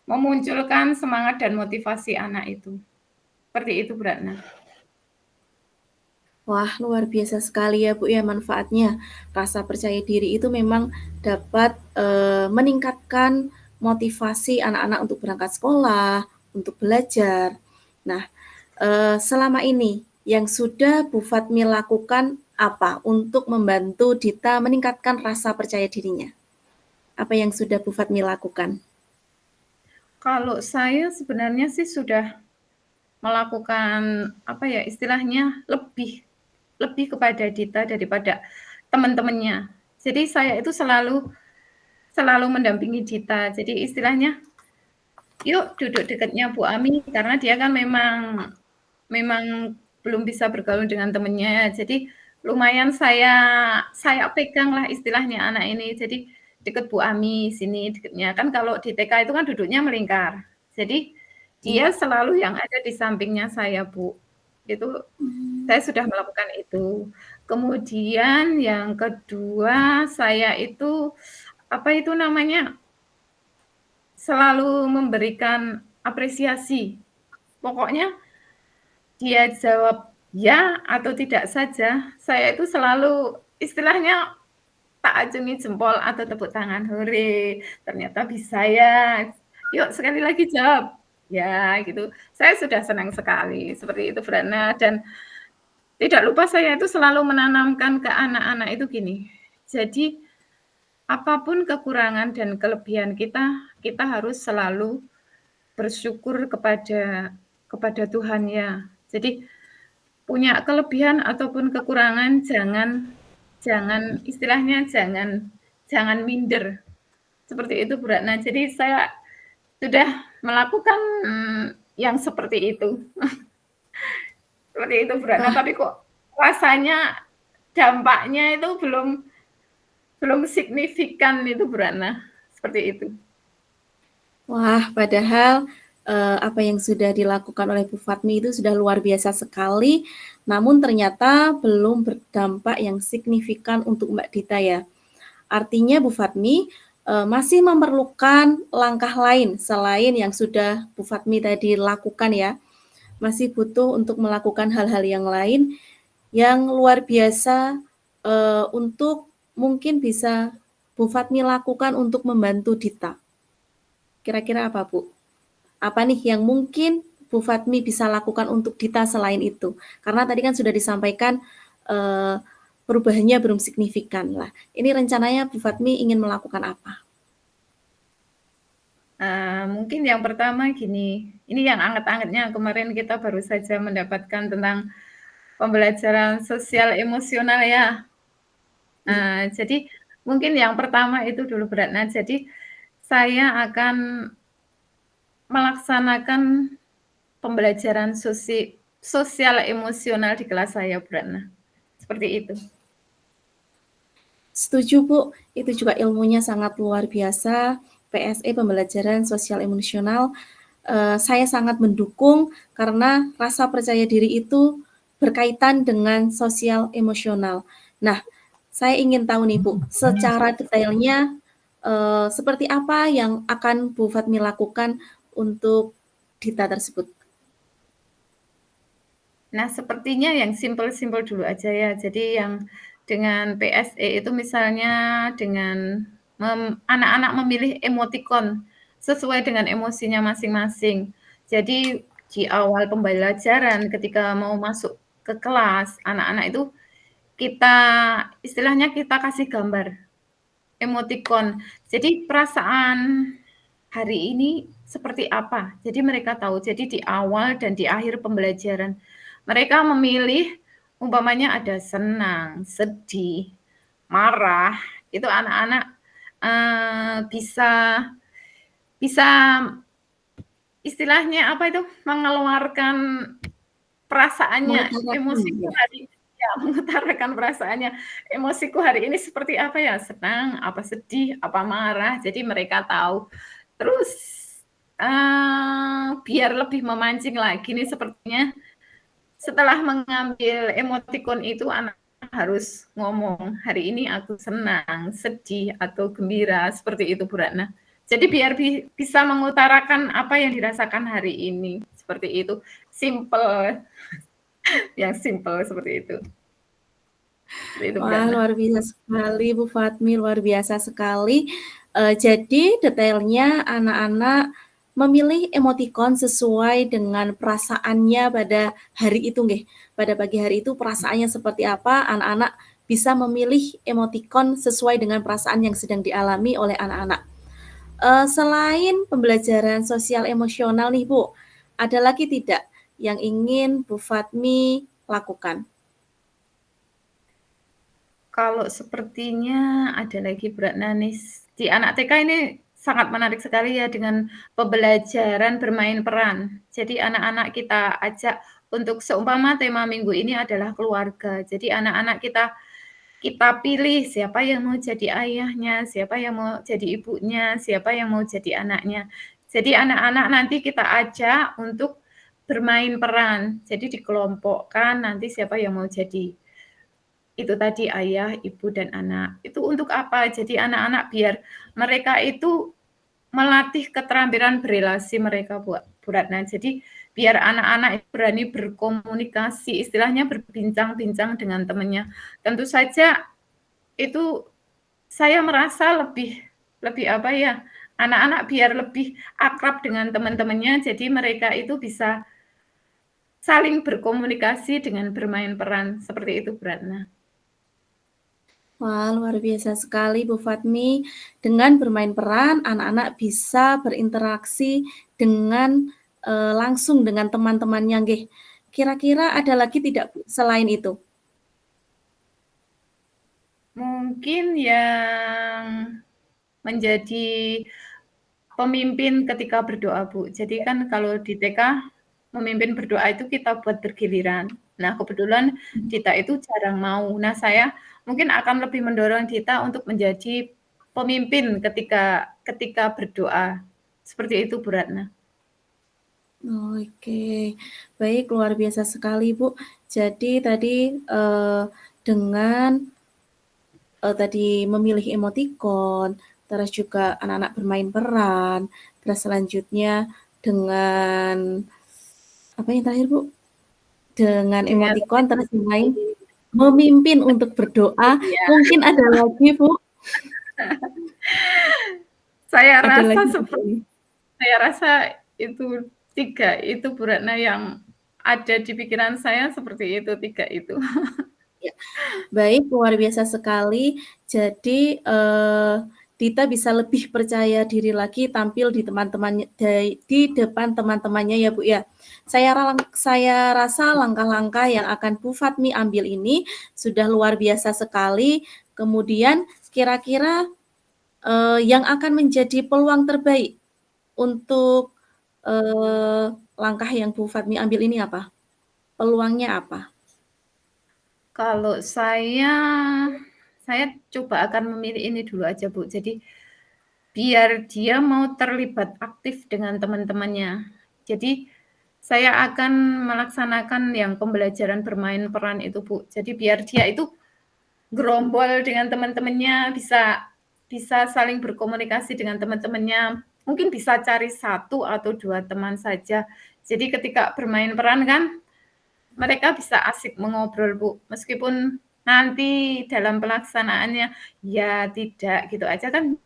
memunculkan semangat dan motivasi anak itu. Seperti itu Bu Ratna. Wah, luar biasa sekali ya Bu ya manfaatnya. Rasa percaya diri itu memang dapat meningkatkan motivasi anak-anak untuk berangkat sekolah, untuk belajar. Nah, selama ini yang sudah Bu Fatmi lakukan apa untuk membantu Dita meningkatkan rasa percaya dirinya? Apa yang sudah Bu Fatmi lakukan? Kalau saya sebenarnya sih sudah melakukan apa ya istilahnya lebih kepada Dita daripada teman-temannya. Jadi saya itu selalu mendampingi Dita. Jadi istilahnya, yuk duduk dekatnya Bu Ami karena dia kan memang belum bisa bergaul dengan temannya. Jadi lumayan saya pegang lah istilahnya anak ini. Jadi deket Bu Ami sini deketnya. Kan kalau di TK itu kan duduknya melingkar. Jadi dia selalu yang ada di sampingnya saya, Bu. Itu saya sudah melakukan itu. Kemudian yang kedua, saya itu apa itu namanya? Selalu memberikan apresiasi. Pokoknya dia jawab ya atau tidak saja, saya itu selalu istilahnya tak acungi jempol atau tepuk tangan, hore, ternyata bisa ya. Yuk sekali lagi jawab. Ya gitu. Saya sudah senang sekali seperti itu Bu Ratna dan tidak lupa saya itu selalu menanamkan ke anak-anak itu gini. Jadi apapun kekurangan dan kelebihan kita, kita harus selalu bersyukur kepada Tuhan ya. Jadi punya kelebihan ataupun kekurangan jangan istilahnya jangan minder. Seperti itu Bu Ratna. Jadi saya sudah melakukan yang seperti itu. Seperti itu Bu Ratna, tapi kok rasanya dampaknya itu belum signifikan itu Bu Ratna. Seperti itu. Wah, padahal apa yang sudah dilakukan oleh Bu Fatmi itu sudah luar biasa sekali, namun ternyata belum berdampak yang signifikan untuk Mbak Dita ya. Artinya Bu Fatmi masih memerlukan langkah lain selain yang sudah Bu Fatmi tadi lakukan ya. Masih butuh untuk melakukan hal-hal yang lain yang luar biasa untuk mungkin bisa Bu Fatmi lakukan untuk membantu Dita. Kira-kira apa Bu? Apa nih yang mungkin Bu Fatmi bisa lakukan untuk Dita selain itu? Karena tadi kan sudah disampaikan perubahannya belum signifikan lah. Ini rencananya Bu Fatmi ingin melakukan apa? Mungkin yang pertama gini, ini yang anget-angetnya kemarin kita baru saja mendapatkan tentang pembelajaran sosial emosional ya. Jadi mungkin yang pertama itu dulu Bu Ratna. Jadi saya akan melaksanakan pembelajaran sosial emosional di kelas saya Bu Ratna. Seperti itu. Setuju Bu, itu juga ilmunya sangat luar biasa. PSE pembelajaran sosial emosional saya sangat mendukung karena rasa percaya diri itu berkaitan dengan sosial emosional. Nah, saya ingin tahu nih Bu, secara detailnya seperti apa yang akan Bu Fatmi lakukan untuk Dita tersebut? Nah, sepertinya yang simpel-simpel dulu aja ya. Jadi yang dengan PSE itu misalnya dengan anak-anak memilih emotikon sesuai dengan emosinya masing-masing. Jadi di awal pembelajaran ketika mau masuk ke kelas, anak-anak itu istilahnya kita kasih gambar, emotikon. Jadi perasaan hari ini seperti apa, jadi mereka tahu. Jadi di awal dan di akhir pembelajaran, mereka memilih umpamanya ada senang, sedih, marah, itu anak-anak, bisa istilahnya apa itu, mengeluarkan perasaannya, Mengutarakan emosiku ya. mengutarakan perasaannya, emosiku hari ini seperti apa ya, senang, apa sedih, apa marah, jadi mereka tahu. Terus, biar lebih memancing lagi nih sepertinya, setelah mengambil emotikon itu anak harus ngomong, "Hari ini aku senang, sedih, atau gembira," seperti itu Bu Ratna. Jadi biar bisa mengutarakan apa yang dirasakan hari ini, seperti itu. Simple, yang simple seperti itu. Seperti itu Bu Wah, Ratna. luar biasa sekali Bu Fatmi, luar biasa sekali. Jadi detailnya anak-anak memilih emotikon sesuai dengan perasaannya pada hari itu nggih. Pada pagi hari itu perasaannya seperti apa, anak-anak bisa memilih emotikon sesuai dengan perasaan yang sedang dialami oleh anak-anak. Selain pembelajaran sosial emosional nih Bu, ada lagi tidak yang ingin Bu Fatmi lakukan? Kalau sepertinya ada lagi Bu Ratna nih, di anak TK ini sangat menarik sekali ya dengan pembelajaran bermain peran. Jadi anak-anak kita ajak untuk seumpama tema minggu ini adalah keluarga. Jadi anak-anak kita pilih siapa yang mau jadi ayahnya, siapa yang mau jadi ibunya, siapa yang mau jadi anaknya. Jadi anak-anak nanti kita ajak untuk bermain peran. Jadi dikelompokkan nanti siapa yang mau jadi. Itu tadi ayah, ibu, dan anak. Itu untuk apa? Jadi anak-anak biar mereka itu melatih keterampilan berelasi mereka Bu Ratna. Jadi biar anak-anak berani berkomunikasi, istilahnya berbincang-bincang dengan temannya. Tentu saja itu saya merasa lebih apa ya, anak-anak biar lebih akrab dengan teman-temannya, jadi mereka itu bisa saling berkomunikasi dengan bermain peran, seperti itu Bu Ratna. Wah, luar biasa sekali Bu Fatmi. Dengan bermain peran, anak-anak bisa berinteraksi dengan langsung dengan teman-temannya nggih. Kira-kira ada lagi tidak Bu selain itu? Mungkin yang menjadi pemimpin ketika berdoa Bu. Jadi kan kalau di TK memimpin berdoa itu kita buat bergiliran. Nah, kebetulan Dita itu jarang mau. Nah, saya mungkin akan lebih mendorong Dita untuk menjadi pemimpin ketika berdoa. Seperti itu Bu Ratna. Oke, baik, luar biasa sekali Bu. Jadi tadi dengan tadi memilih emotikon, terus juga anak-anak bermain peran, terus selanjutnya dengan apa yang terakhir Bu? Dengan emotikon, terus yang lain memimpin untuk berdoa. Iya. Mungkin ada lagi Bu? Saya Ada rasa lagi saya rasa itu 3 itu Bu Ratna yang ada di pikiran saya seperti itu, 3 itu. Ya. Baik, luar biasa sekali. Jadi Dita bisa lebih percaya diri lagi tampil di teman-temannya di depan teman-temannya ya Bu ya. Saya rasa langkah-langkah yang akan Bu Fatmi ambil ini sudah luar biasa sekali. Kemudian kira-kira yang akan menjadi peluang terbaik untuk langkah yang Bu Fatmi ambil ini apa? Peluangnya apa? Kalau saya coba akan memilih ini dulu aja Bu. Jadi biar dia mau terlibat aktif dengan teman-temannya. Jadi saya akan melaksanakan yang pembelajaran bermain peran itu Bu. Jadi biar dia itu gerombol dengan teman-temannya, bisa saling berkomunikasi dengan teman-temannya. Mungkin bisa cari 1 atau 2 teman saja. Jadi ketika bermain peran kan mereka bisa asik mengobrol Bu. Meskipun nanti dalam pelaksanaannya ya tidak gitu aja kan,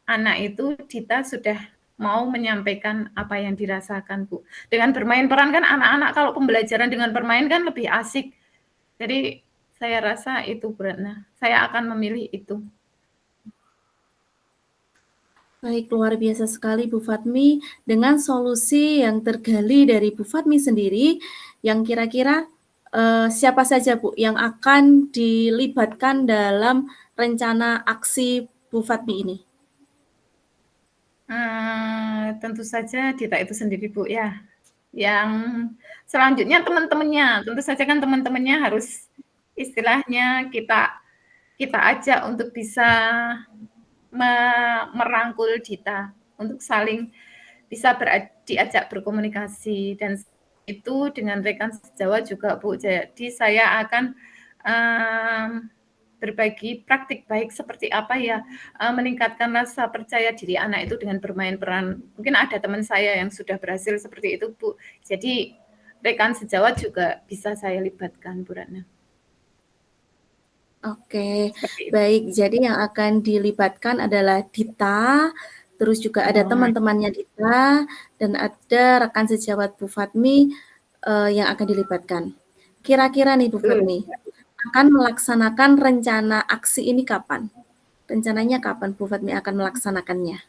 anak itu Dita sudah mau menyampaikan apa yang dirasakan, Bu. Dengan bermain peran kan anak-anak kalau pembelajaran dengan bermain kan lebih asik. Jadi saya rasa itu Bu Ratna. Saya akan memilih itu. Baik, luar biasa sekali Bu Fatmi dengan solusi yang tergali dari Bu Fatmi sendiri yang kira-kira siapa saja Bu yang akan dilibatkan dalam rencana aksi Bu Fatmi ini? Tentu saja Dita itu sendiri Bu ya. Yang selanjutnya teman-temannya, tentu saja kan teman-temannya harus istilahnya kita ajak untuk bisa merangkul Dita untuk saling bisa diajak berkomunikasi dan itu dengan rekan sejawat juga Bu. Jadi saya akan berbagi praktik baik seperti apa ya meningkatkan rasa percaya diri anak itu dengan bermain peran. Mungkin ada teman saya yang sudah berhasil seperti itu Bu. Jadi rekan sejawat juga bisa saya libatkan Bu Ratna. Oke, baik. Jadi yang akan dilibatkan adalah Dita, terus juga ada teman-temannya Dita, dan ada rekan sejawat Bu Fatmi yang akan dilibatkan. Kira-kira nih Bu Fatmi, akan melaksanakan rencana aksi ini kapan? Rencananya kapan Bu Fatmi akan melaksanakannya?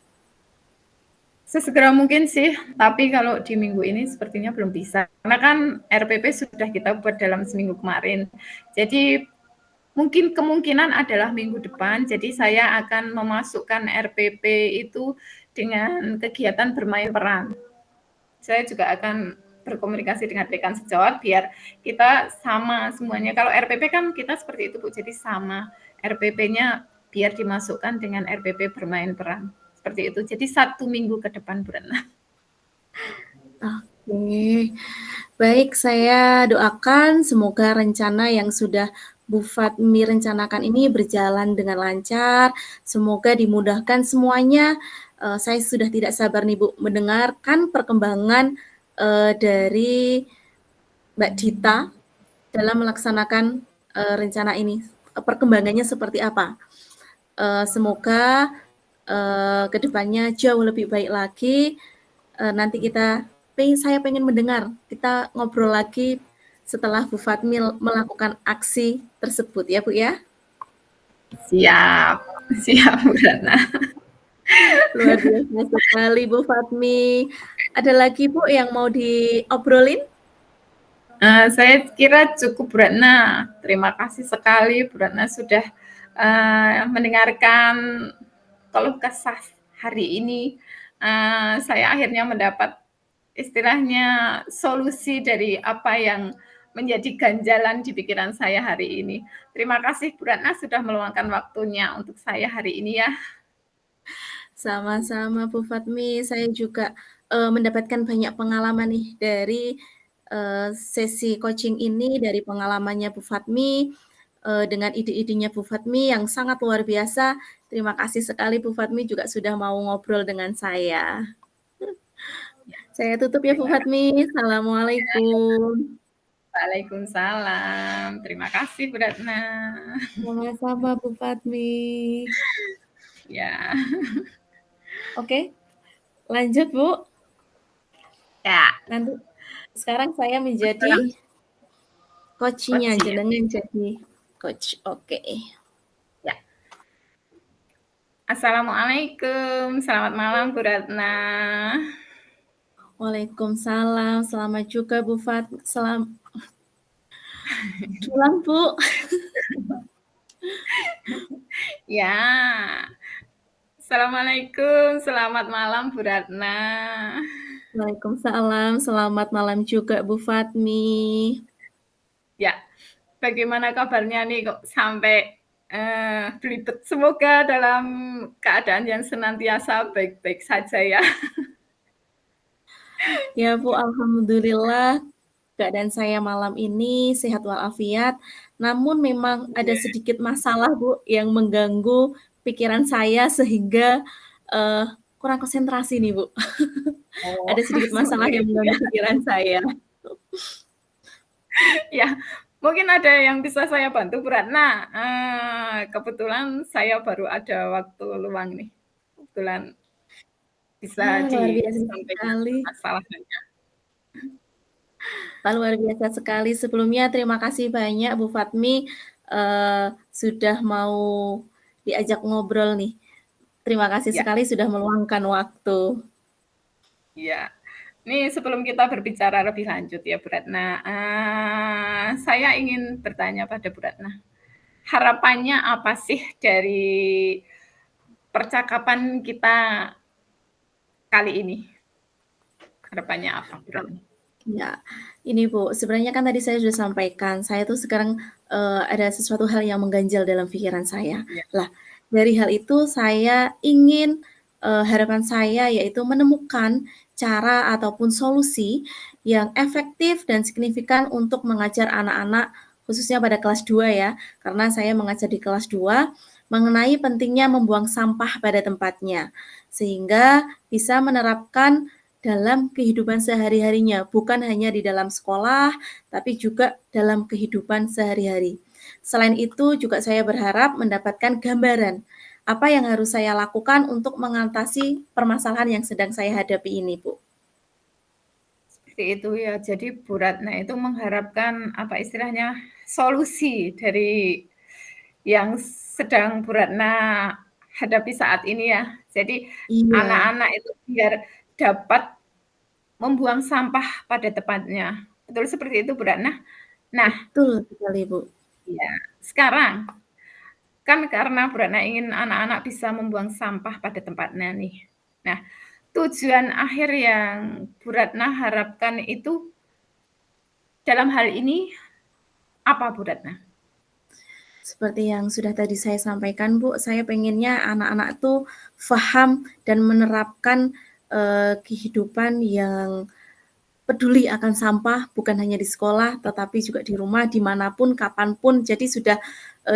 Sesegera mungkin sih, tapi kalau di minggu ini sepertinya belum bisa. Karena kan RPP sudah kita buat dalam seminggu kemarin. Jadi mungkin kemungkinan adalah minggu depan, jadi saya akan memasukkan RPP itu dengan kegiatan bermain peran. Saya juga akan berkomunikasi dengan rekan sejawat biar kita sama semuanya. Kalau RPP kan kita seperti itu Bu, jadi sama RPP-nya biar dimasukkan dengan RPP bermain peran. Seperti itu, jadi 1 minggu ke depan Bu Ratna. Oke, baik saya doakan semoga rencana yang sudah Bu Fatmi rencanakan ini berjalan dengan lancar, semoga dimudahkan semuanya. Saya sudah tidak sabar nih Bu mendengarkan perkembangan dari Mbak Dita dalam melaksanakan rencana ini. Perkembangannya seperti apa? Semoga kedepannya jauh lebih baik lagi. Nanti saya pengen mendengar, kita ngobrol lagi setelah Bu Fatmi melakukan aksi tersebut ya Bu ya. Siap Bu Ratna. Luar biasa sekali Bu Fatmi. Ada lagi Bu yang mau diobrolin? Saya kira cukup Bu Ratna. Terima kasih sekali Bu Ratna sudah mendengarkan keluh kesah hari ini. Saya akhirnya mendapat istilahnya solusi dari apa yang menjadi ganjalan di pikiran saya hari ini. Terima kasih Bu Ratna sudah meluangkan waktunya untuk saya hari ini ya. Sama-sama Bu Fatmi, saya juga mendapatkan banyak pengalaman nih dari sesi coaching ini, dari pengalamannya Bu Fatmi, dengan ide-idenya Bu Fatmi yang sangat luar biasa. Terima kasih sekali Bu Fatmi juga sudah mau ngobrol dengan saya. Saya tutup ya Bu Fatmi. Assalamualaikum. Waalaikumsalam. Terima kasih Bu Ratna. Sama-sama Bu Fatmi. Ya. Oke, lanjut Bu. Ya. Nanti sekarang saya menjadi coach-nya, jenengan jadi coach. Oke. Ya. Assalamualaikum. Selamat malam Bu Ratna. Waalaikumsalam. Selamat juga Bu Fat. Pulang Bu. Ya. Assalamualaikum. Selamat malam Bu Ratna. Waalaikumsalam. Selamat malam juga Bu Fatmi. Ya. Bagaimana kabarnya nih kok sampai belibet? Semoga dalam keadaan yang senantiasa baik-baik saja ya. Ya Bu, alhamdulillah keadaan saya malam ini sehat walafiat. Namun memang ada sedikit masalah Bu yang mengganggu pikiran saya sehingga kurang konsentrasi nih Bu. Ada sedikit masalah yang mengganggu pikiran saya. Ya, mungkin ada yang bisa saya bantu Bu Ratna. Kebetulan saya baru ada waktu luang nih. Kebetulan Wah, bisa luar biasa disampaikan sekali. masalahnya. Wah, luar biasa sekali. Sebelumnya terima kasih banyak Bu Fatmi sudah mau diajak ngobrol nih. Terima kasih Ya, sekali sudah meluangkan waktu. ya. Nih sebelum kita berbicara lebih lanjut ya Bu Ratna, saya ingin bertanya pada Bu Ratna, harapannya apa sih dari percakapan kita kali ini? Harapannya apa Bu Ratna? Ya, ini Bu, sebenarnya kan tadi saya sudah sampaikan, saya tuh sekarang ada sesuatu hal yang mengganjal dalam pikiran saya. Ya. Lah, dari hal itu saya ingin harapan saya yaitu menemukan cara ataupun solusi yang efektif dan signifikan untuk mengajar anak-anak khususnya pada kelas 2 ya, karena saya mengajar di kelas 2 mengenai pentingnya membuang sampah pada tempatnya, sehingga bisa menerapkan dalam kehidupan sehari-harinya, bukan hanya di dalam sekolah, tapi juga dalam kehidupan sehari-hari. Selain itu, juga saya berharap mendapatkan gambaran apa yang harus saya lakukan untuk mengatasi permasalahan yang sedang saya hadapi ini, Bu. Seperti itu ya. Jadi Bu Ratna itu mengharapkan apa istilahnya solusi dari yang sedang Bu Ratna hadapi saat ini ya. Jadi Iya, anak-anak itu biar dapat membuang sampah pada tempatnya. Betul seperti itu Bu Ratna? Nah, betul sekali, Bu. ya, sekarang kan karena Bu Ratna ingin anak-anak bisa membuang sampah pada tempatnya nih. Nah, tujuan akhir yang Bu Ratna harapkan itu dalam hal ini apa Bu Ratna? Seperti yang sudah tadi saya sampaikan, Bu, saya pengennya anak-anak tuh paham dan menerapkan kehidupan yang peduli akan sampah, bukan hanya di sekolah, tetapi juga di rumah, dimanapun, kapanpun. Jadi sudah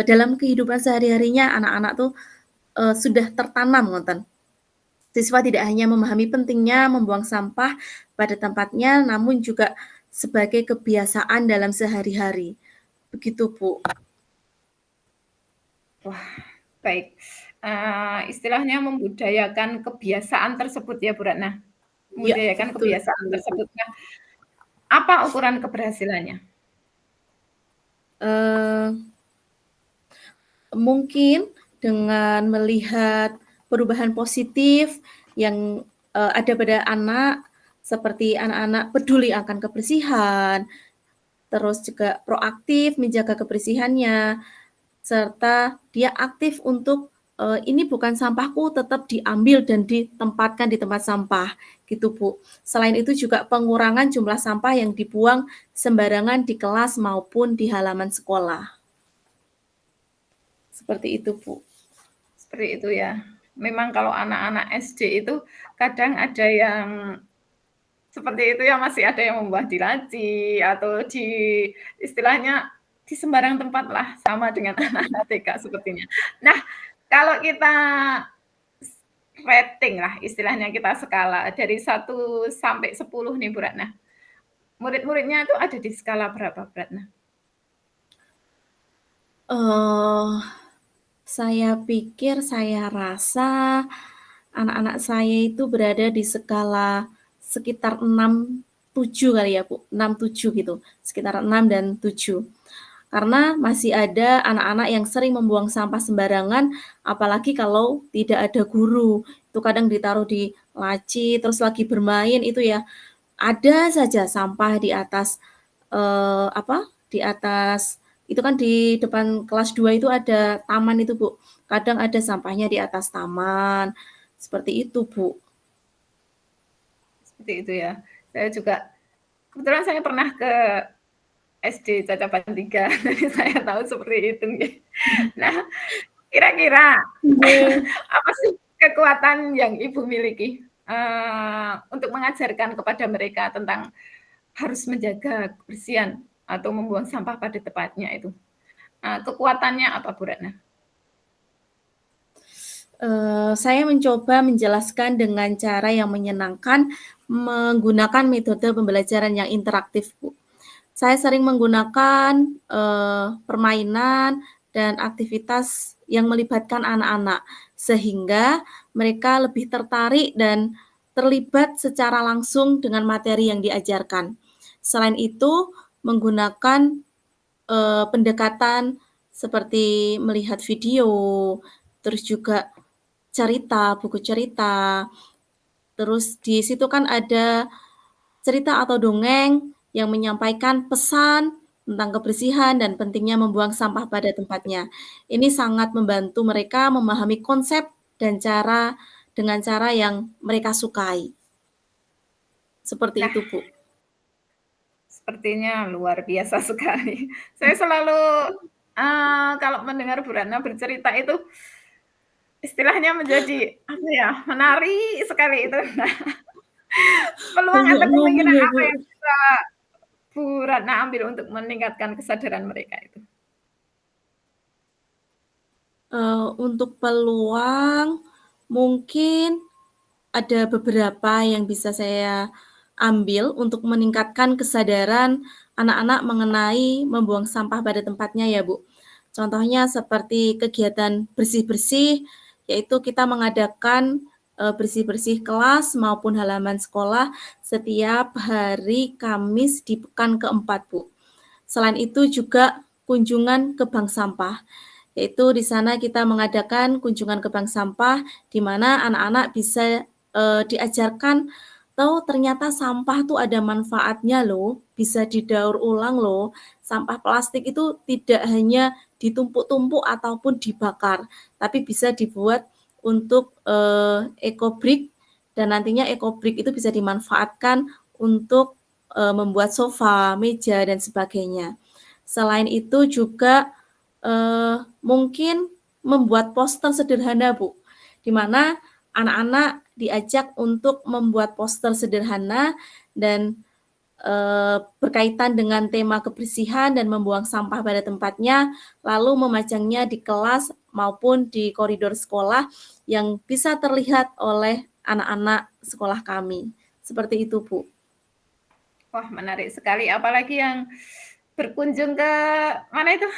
dalam kehidupan sehari-harinya anak-anak tuh sudah tertanam, ngoten. Siswa tidak hanya memahami pentingnya membuang sampah pada tempatnya, namun juga sebagai kebiasaan dalam sehari-hari. Begitu, Bu. Wah, baik. Istilahnya membudayakan kebiasaan tersebut ya Bu Ratna? Ya, Membudayakan betul kebiasaan sekali, Bu. tersebut. Nah, apa ukuran keberhasilannya? Mungkin dengan melihat perubahan positif yang ada pada anak, seperti anak-anak peduli akan kebersihan, terus juga proaktif menjaga kebersihannya, serta dia aktif untuk ini bukan sampahku, tetap diambil dan ditempatkan di tempat sampah, gitu Bu. Selain itu juga pengurangan jumlah sampah yang dibuang sembarangan di kelas maupun di halaman sekolah. Seperti itu, Bu. Seperti itu ya. Memang kalau anak-anak SD itu kadang ada yang seperti itu ya, masih ada yang membuang di laci atau di istilahnya di sembarang tempat lah, sama dengan anak-anak TK sepertinya. Nah, kalau kita rating lah, istilahnya kita skala dari 1 sampai 10 nih Bu Ratna. Murid-muridnya itu ada di skala berapa Bu Ratna? Saya pikir, saya rasa anak-anak saya itu berada di skala sekitar 6, 7 kali ya, Bu, 6, 7 gitu, sekitar 6 dan 7. Karena masih ada anak-anak yang sering membuang sampah sembarangan, apalagi kalau tidak ada guru. Itu kadang ditaruh di laci, terus lagi bermain itu ya, ada saja sampah di atas, di atas itu kan di depan kelas 2 itu ada taman itu, Bu. Kadang ada sampahnya di atas taman, seperti itu, Bu. Seperti itu ya. Saya juga kebetulan saya pernah ke SD Cacapan 3, jadi saya tahu seperti itu. Nah, kira-kira apa sih kekuatan yang Ibu miliki untuk mengajarkan kepada mereka tentang harus menjaga kebersihan atau membuang sampah pada tempatnya itu? Kekuatannya apa Bu Ratna? Saya mencoba menjelaskan dengan cara yang menyenangkan, menggunakan metode pembelajaran yang interaktif, Bu. Saya sering menggunakan permainan dan aktivitas yang melibatkan anak-anak, sehingga mereka lebih tertarik dan terlibat secara langsung dengan materi yang diajarkan. Selain itu, menggunakan pendekatan seperti melihat video, terus juga cerita, buku cerita, terus di situ kan ada cerita atau dongeng yang menyampaikan pesan tentang kebersihan dan pentingnya membuang sampah pada tempatnya. Ini sangat membantu mereka memahami konsep dan dengan cara yang mereka sukai. Seperti Nah, itu, Bu. sepertinya luar biasa sekali. Saya selalu kalau mendengar Bu Ratna bercerita itu istilahnya menjadi apa ya, menarik sekali itu. Nah, peluang Banyak atau ngomong kemungkinan ya, apa Bu. yang bisa Bu Ratna ambil untuk meningkatkan kesadaran mereka itu? Untuk peluang mungkin ada beberapa yang bisa saya ambil untuk meningkatkan kesadaran anak-anak mengenai membuang sampah pada tempatnya ya, Bu. Contohnya seperti kegiatan bersih-bersih, yaitu kita mengadakan bersih-bersih kelas maupun halaman sekolah setiap hari Kamis di pekan keempat, Bu. Selain itu juga kunjungan ke bank sampah, yaitu di sana kita mengadakan kunjungan ke bank sampah, di mana anak-anak bisa diajarkan, tahu ternyata sampah tuh ada manfaatnya loh, bisa didaur ulang loh. Sampah plastik itu tidak hanya ditumpuk-tumpuk ataupun dibakar, tapi bisa dibuat untuk eco-brick dan nantinya eco-brick itu bisa dimanfaatkan untuk membuat sofa, meja, dan sebagainya. Selain itu juga mungkin membuat poster sederhana, Bu, di mana anak-anak diajak untuk membuat poster sederhana dan berkaitan dengan tema kebersihan dan membuang sampah pada tempatnya, lalu memajangnya di kelas maupun di koridor sekolah yang bisa terlihat oleh anak-anak sekolah kami. Seperti itu, Bu. Wah, menarik sekali. Apalagi yang berkunjung ke mana itu?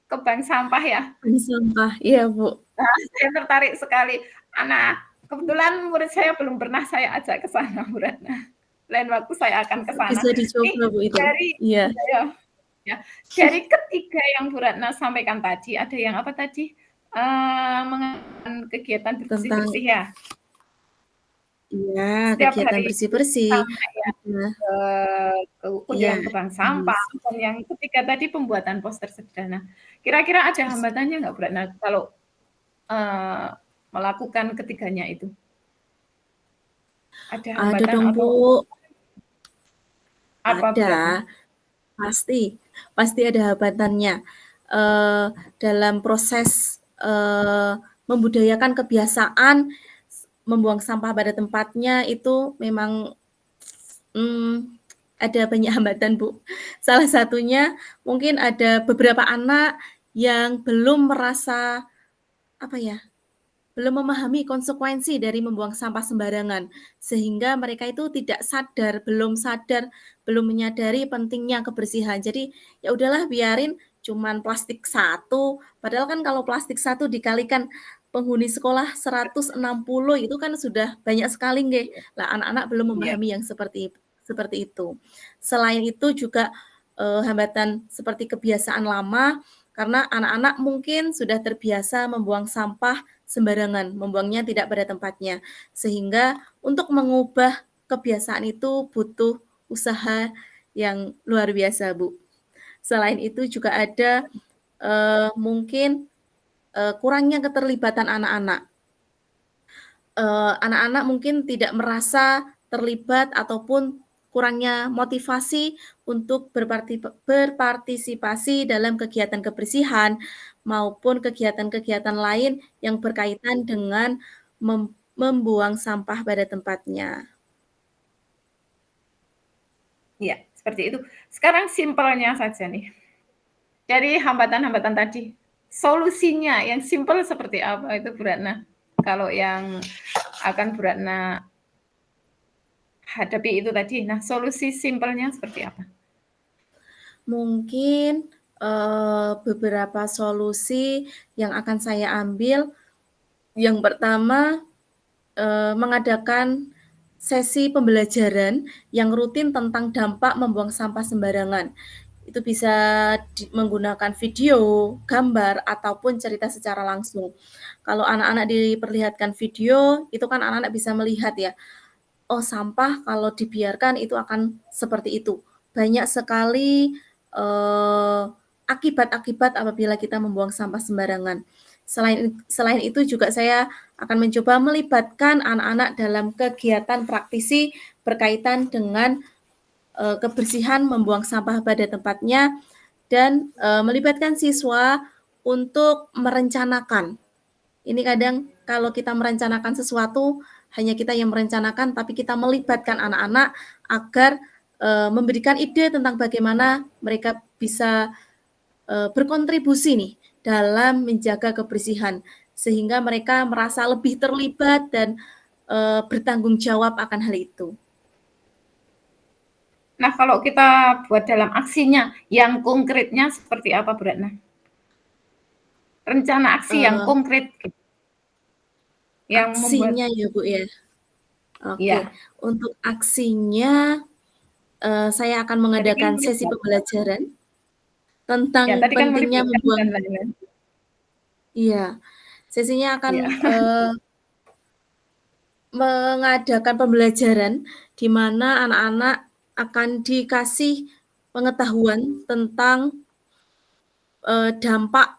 Ke bank sampah ya? Bank sampah, iya, Bu. Nah, saya tertarik sekali. Kebetulan murid saya belum pernah saya ajak ke sana, Bu Ratna. Lain waktu saya akan ke sana. Bisa dicoba, Bu, itu. Iya. Ya, dari ketiga yang Bu Ratna sampaikan tadi, ada yang apa tadi? Mengenai kegiatan bersih-bersih ya? Iya, Setiap kegiatan hari bersih-bersih. ya, kunjungan ke bank sampah, dan yang ketiga tadi pembuatan poster sederhana. Kira-kira ada hambatannya nggak, Bu Ratna, kalau melakukan ketiganya itu? Ada hambatan Ada dong, atau Bu. apa, Bu Ratna? Ada, pasti ada hambatannya. Dalam proses membudayakan kebiasaan membuang sampah pada tempatnya itu memang ada banyak hambatan, Bu. Salah satunya mungkin ada beberapa anak yang belum merasa belum memahami konsekuensi dari membuang sampah sembarangan, sehingga mereka itu tidak sadar, belum menyadari pentingnya kebersihan. Jadi ya udahlah biarin cuman plastik satu, padahal kan kalau plastik satu dikalikan penghuni sekolah 160 itu kan sudah banyak sekali nggih. Lah anak-anak belum memahami yang seperti itu. Selain itu juga hambatan seperti kebiasaan lama karena anak-anak mungkin sudah terbiasa membuang sampah sembarangan, membuangnya tidak pada tempatnya. Sehingga untuk mengubah kebiasaan itu butuh usaha yang luar biasa, Bu. Selain itu juga ada mungkin kurangnya keterlibatan anak-anak. Anak-anak mungkin tidak merasa terlibat ataupun kurangnya motivasi untuk berpartisipasi dalam kegiatan kebersihan maupun kegiatan-kegiatan lain yang berkaitan dengan membuang sampah pada tempatnya. Iya, seperti itu. Sekarang simpelnya saja nih. Dari hambatan-hambatan tadi, solusinya yang simpel seperti apa itu, Bu Ratna? Kalau yang akan Bu Ratna hadapi itu tadi. Nah, solusi simpelnya seperti apa? Mungkin beberapa solusi yang akan saya ambil. Yang pertama, mengadakan sesi pembelajaran yang rutin tentang dampak membuang sampah sembarangan. Itu bisa menggunakan video, gambar, ataupun cerita secara langsung. Kalau anak-anak diperlihatkan video, itu kan anak-anak bisa melihat ya, oh sampah kalau dibiarkan itu akan seperti itu. Banyak sekali akibat-akibat apabila kita membuang sampah sembarangan. Selain itu juga saya akan mencoba melibatkan anak-anak dalam kegiatan praktisi berkaitan dengan kebersihan membuang sampah pada tempatnya dan melibatkan siswa untuk merencanakan. Ini kadang kalau kita merencanakan sesuatu hanya kita yang merencanakan, tapi kita melibatkan anak-anak agar memberikan ide tentang bagaimana mereka bisa berkontribusi nih dalam menjaga kebersihan, sehingga mereka merasa lebih terlibat dan bertanggung jawab akan hal itu. Nah, kalau kita buat dalam aksinya, yang konkretnya seperti apa, Bu Ratna? Rencana aksi yang konkret gitu. Yang Aksinya membuat ya Bu ya. Oke, ya. untuk aksinya saya akan mengadakan sesi pembelajaran tentang Ya, tadi kan pentingnya melibatkan membuang. dan lain-lain. Iya, sesinya akan Iya. mengadakan pembelajaran di mana anak-anak akan dikasih pengetahuan tentang dampak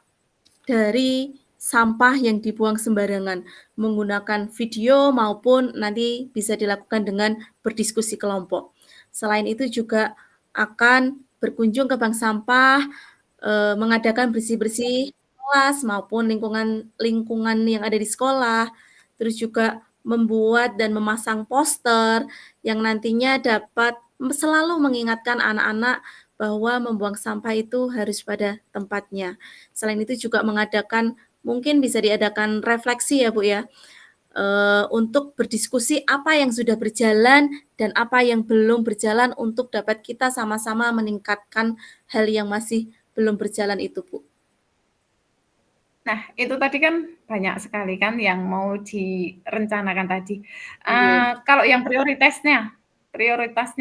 dari sampah yang dibuang sembarangan menggunakan video maupun nanti bisa dilakukan dengan berdiskusi kelompok. Selain itu juga akan berkunjung ke bank sampah, mengadakan bersih-bersih kelas maupun lingkungan yang ada di sekolah, terus juga membuat dan memasang poster yang nantinya dapat selalu mengingatkan anak-anak bahwa membuang sampah itu harus pada tempatnya. Selain itu juga mungkin bisa diadakan refleksi ya Bu ya, untuk berdiskusi apa yang sudah berjalan dan apa yang belum berjalan untuk dapat kita sama-sama meningkatkan hal yang masih belum berjalan itu Bu. Nah, itu tadi kan banyak sekali kan yang mau direncanakan tadi. Kalau yang prioritasnya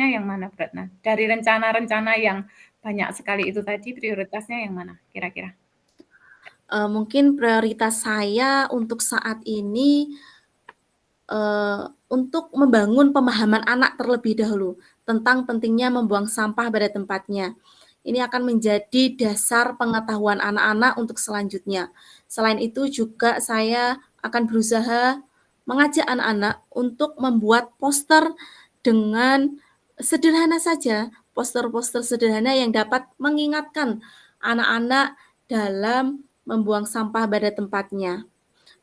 yang mana Bu Ratna? Dari rencana-rencana yang banyak sekali itu tadi, prioritasnya yang mana kira-kira? Mungkin prioritas saya untuk saat ini untuk membangun pemahaman anak terlebih dahulu tentang pentingnya membuang sampah pada tempatnya. Ini akan menjadi dasar pengetahuan anak-anak untuk selanjutnya. Selain itu juga saya akan berusaha mengajak anak-anak untuk membuat poster dengan sederhana saja, poster-poster sederhana yang dapat mengingatkan anak-anak dalam membuang sampah pada tempatnya,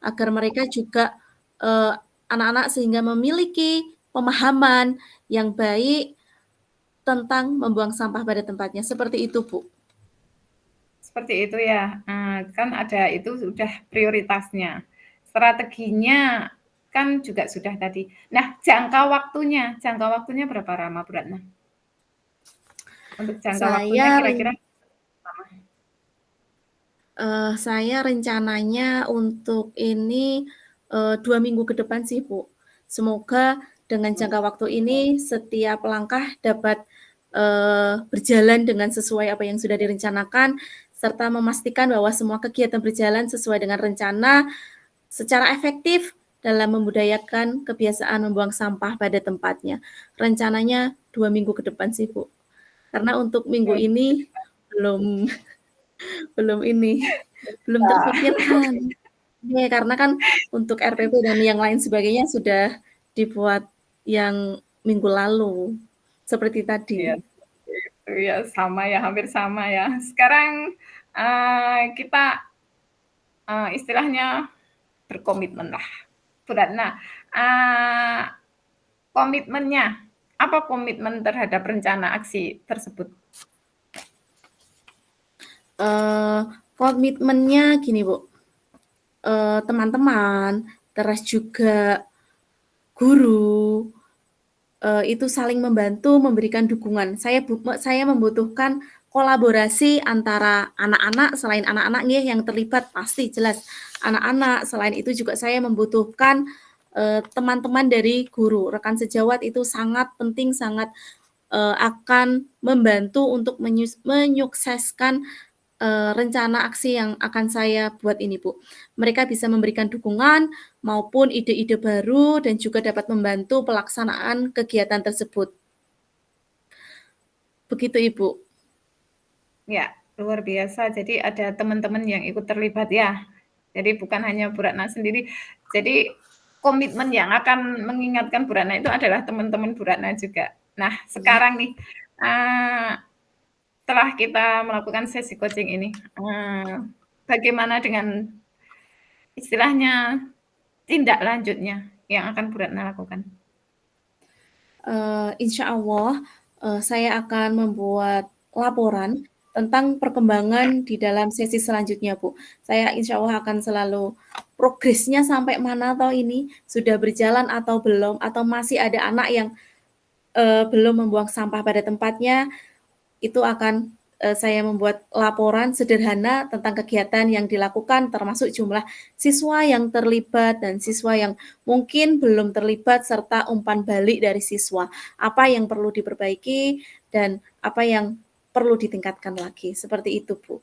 agar mereka juga anak-anak sehingga memiliki pemahaman yang baik tentang membuang sampah pada tempatnya. Seperti itu, Bu. Seperti itu ya. Kan ada itu sudah prioritasnya. Strateginya kan juga sudah tadi. Nah, jangka waktunya berapa lama, Bu Ratna? Untuk jangka waktunya Saya kira-kira saya rencananya untuk ini 2 minggu ke depan sih, Bu. Semoga dengan jangka waktu ini setiap langkah dapat berjalan dengan sesuai apa yang sudah direncanakan, serta memastikan bahwa semua kegiatan berjalan sesuai dengan rencana secara efektif dalam membudayakan kebiasaan membuang sampah pada tempatnya. Rencananya 2 minggu ke depan sih, Bu. Karena untuk minggu ini belum terpikirkan. Ya, karena kan untuk RPP dan yang lain sebagainya sudah dibuat yang minggu lalu, seperti tadi. Iya, sama ya, hampir sama ya. Sekarang kita istilahnya berkomitmen lah, Bu Ratna. Komitmennya, apa komitmen terhadap rencana aksi tersebut? Komitmennya gini Bu, teman-teman, terus juga guru, itu saling membantu, memberikan dukungan. Saya membutuhkan kolaborasi antara anak-anak, selain anak-anak nih yang terlibat pasti jelas anak-anak. Selain itu juga saya membutuhkan teman-teman dari guru, rekan sejawat itu sangat penting, sangat akan membantu untuk menyukseskan rencana aksi yang akan saya buat ini, Bu. Mereka bisa memberikan dukungan maupun ide-ide baru dan juga dapat membantu pelaksanaan kegiatan tersebut. Begitu, Ibu. Ya, luar biasa. Jadi ada teman-teman yang ikut terlibat ya. Jadi bukan hanya Bu Ratna sendiri. Jadi komitmen yang akan mengingatkan Bu Ratna itu adalah teman-teman Bu Ratna juga. Nah, sekarang nih setelah kita melakukan sesi coaching ini, bagaimana dengan istilahnya tindak lanjutnya yang akan Bu Ratna lakukan? Insya Allah saya akan membuat laporan tentang perkembangan di dalam sesi selanjutnya, Bu. Saya insya Allah akan selalu progresnya sampai mana atau ini sudah berjalan atau belum, atau masih ada anak yang belum membuang sampah pada tempatnya, itu akan saya membuat laporan sederhana tentang kegiatan yang dilakukan, termasuk jumlah siswa yang terlibat dan siswa yang mungkin belum terlibat, serta umpan balik dari siswa. Apa yang perlu diperbaiki dan apa yang perlu ditingkatkan lagi. Seperti itu, Bu.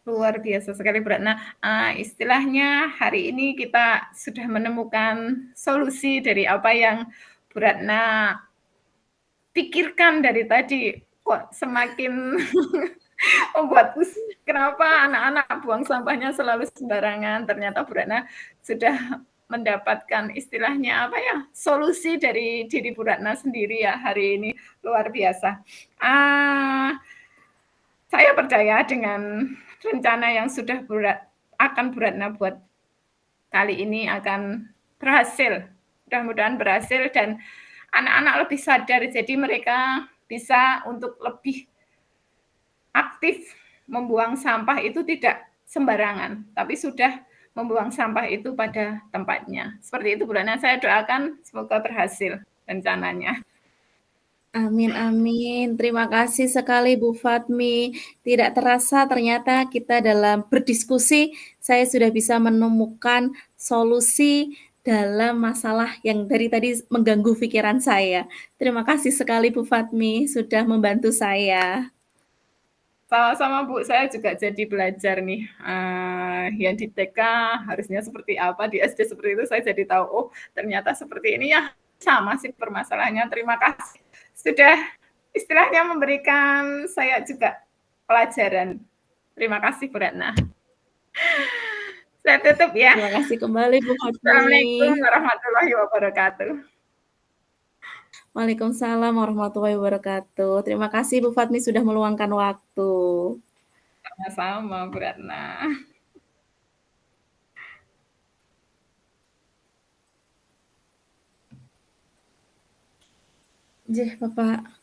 Luar biasa sekali, Bu Ratna. Istilahnya hari ini kita sudah menemukan solusi dari apa yang Bu Ratna pikirkan dari tadi. Kok semakin membuat pusing. Kenapa anak-anak buang sampahnya selalu sembarangan? Ternyata Bu Ratna sudah mendapatkan istilahnya apa ya, solusi dari diri Bu Ratna sendiri ya hari ini. Luar biasa. Saya percaya dengan rencana yang sudah akan Bu Ratna buat kali ini akan berhasil. Mudah-mudahan berhasil dan anak-anak lebih sadar, jadi mereka bisa untuk lebih aktif membuang sampah itu tidak sembarangan, tapi sudah membuang sampah itu pada tempatnya. Seperti itu Bu Ratna, saya doakan semoga berhasil rencananya. Amin, amin. Terima kasih sekali Bu Fatmi. Tidak terasa ternyata kita dalam berdiskusi, saya sudah bisa menemukan solusi dalam masalah yang dari tadi mengganggu pikiran saya. Terima kasih sekali Bu Fatmi sudah membantu saya. Sama-sama Bu, saya juga jadi belajar nih, yang di TK harusnya seperti apa, di SD seperti itu, saya jadi tahu, oh ternyata seperti ini ya, sama sih permasalahannya. Terima kasih sudah istilahnya memberikan saya juga pelajaran. Terima kasih Bu Ratna. Saya tutup ya. Terima kasih kembali Bu Fatmi. Assalamualaikum warahmatullahi wabarakatuh. Waalaikumsalam warahmatullahi wabarakatuh. Terima kasih Bu Fatmi sudah meluangkan waktu. Sama-sama Bu Ratna. Jeh, Bapak.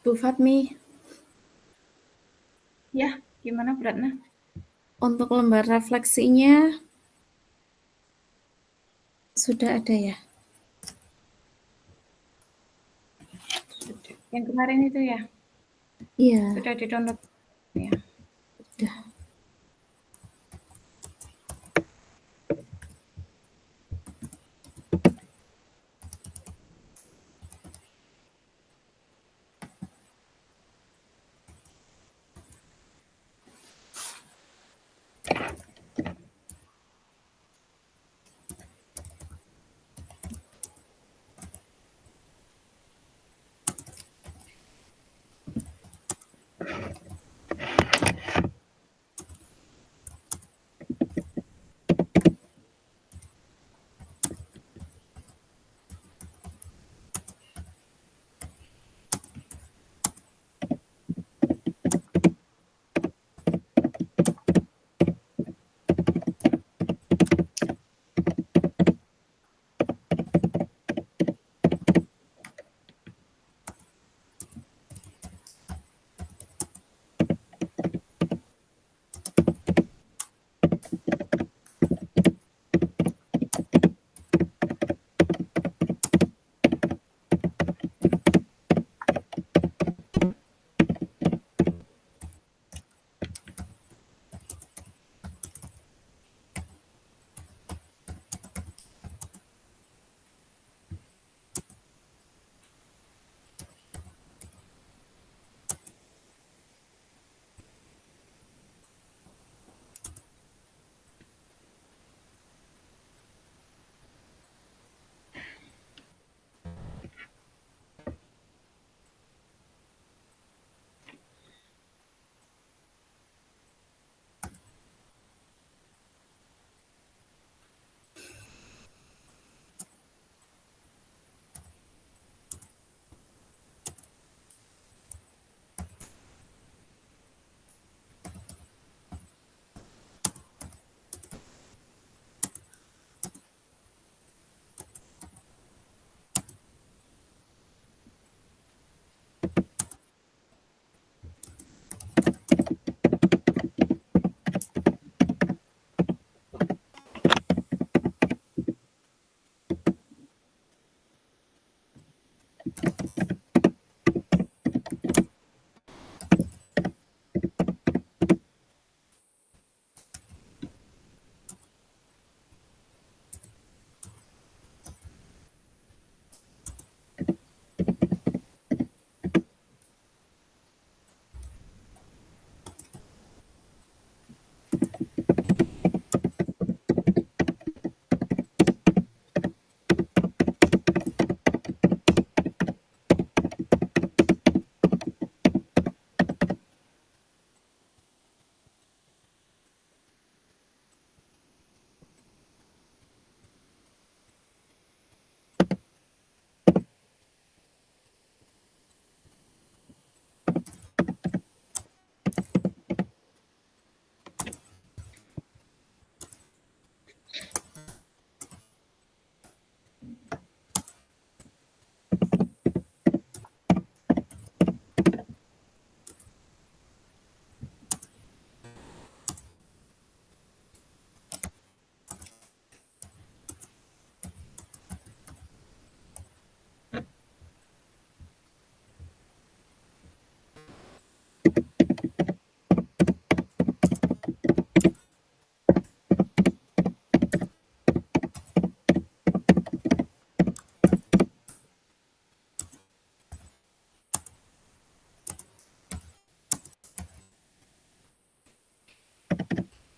Bu Fatmi, Ya, gimana Bu Ratna? untuk lembar refleksinya sudah ada ya? Yang kemarin itu ya, Iya, sudah di-download ya. sudah.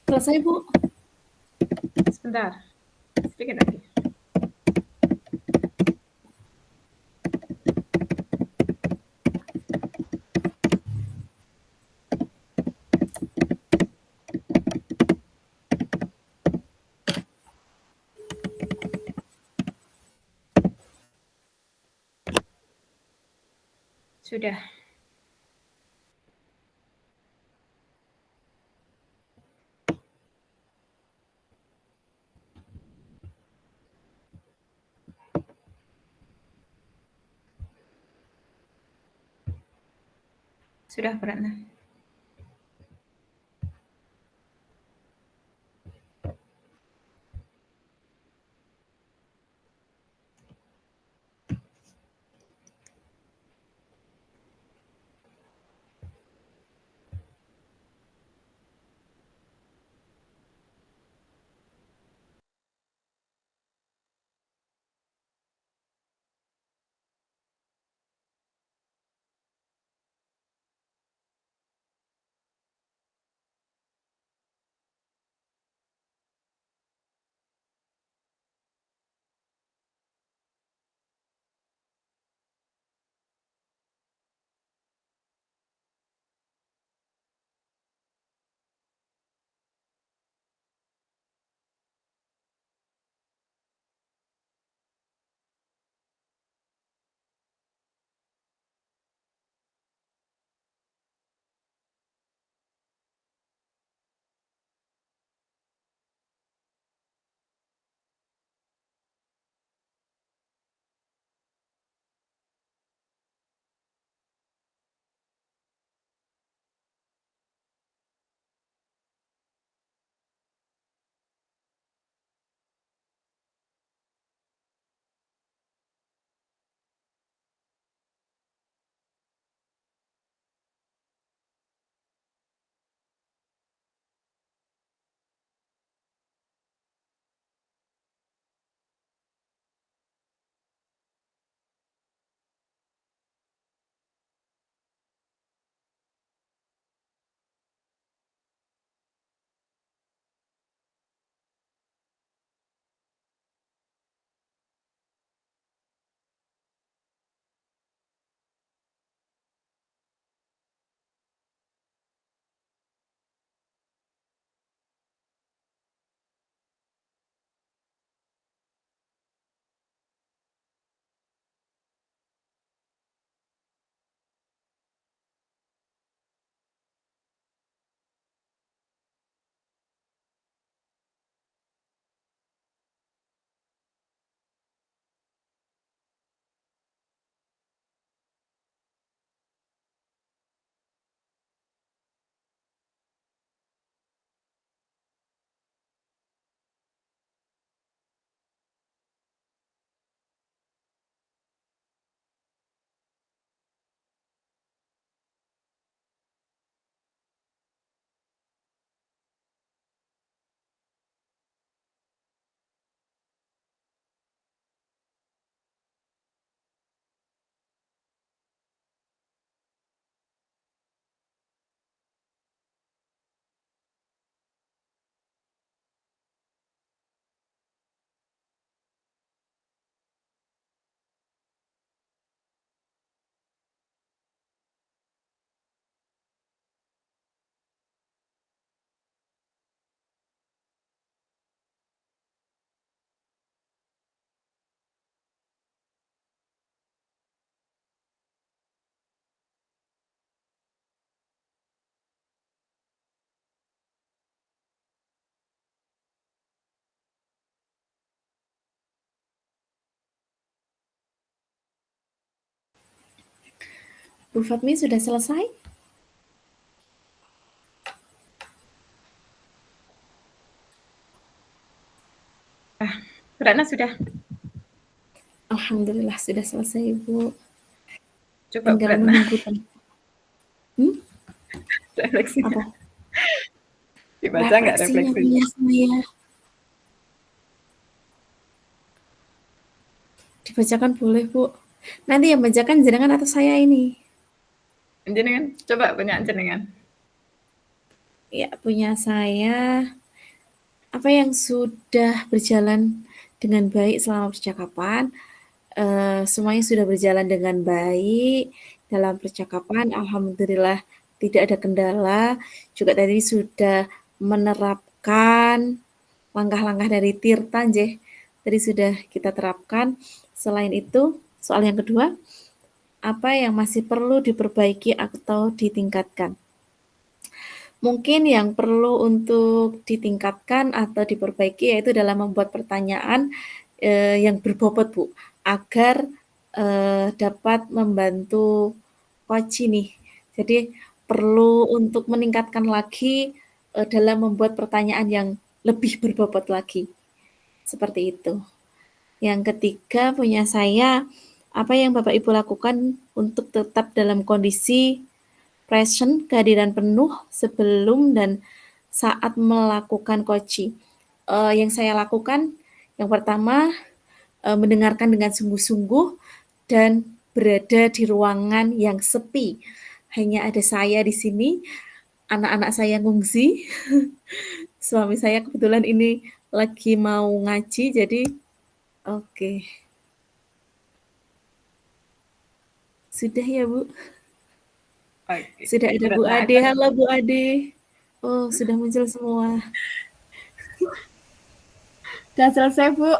Selesai, Bu? Sebentar, sedikit lagi. Sudah. Sudah, Bu Ratna. Bu Fatmi sudah selesai? Bu Ratna sudah. Alhamdulillah sudah selesai, Ibu. Coba Bu Tinggal Ratna menunggu refleksinya. apa? Dibaca nggak Refleksinya refleksinya? punya saya. Dibacakan boleh, Bu. Nanti yang bacakan jenengan atau saya ini? Jenengan, coba punya jenengan. Ya, punya saya. Apa yang sudah berjalan dengan baik selama percakapan? Semuanya sudah berjalan dengan baik dalam percakapan. Alhamdulillah tidak ada kendala. Juga tadi sudah menerapkan langkah-langkah dari Tirta, tadi sudah kita terapkan. Selain itu, soal yang kedua, apa yang masih perlu diperbaiki atau ditingkatkan? Mungkin yang perlu untuk ditingkatkan atau diperbaiki yaitu dalam membuat pertanyaan yang berbobot, Bu, agar dapat membantu coach nih. Jadi perlu untuk meningkatkan lagi dalam membuat pertanyaan yang lebih berbobot lagi. Seperti itu. Yang ketiga punya saya, apa yang Bapak Ibu lakukan untuk tetap dalam kondisi present, kehadiran penuh sebelum dan saat melakukan koci. Yang saya lakukan, yang pertama mendengarkan dengan sungguh-sungguh dan berada di ruangan yang sepi. Hanya ada saya di sini, anak-anak saya ngungsi, suami saya kebetulan ini lagi mau ngaji, jadi oke. Sudah ya Bu? Oke. Sudah ada Bu Ade. Halo Bu Ade. Oh, sudah muncul semua. Sudah selesai, Bu.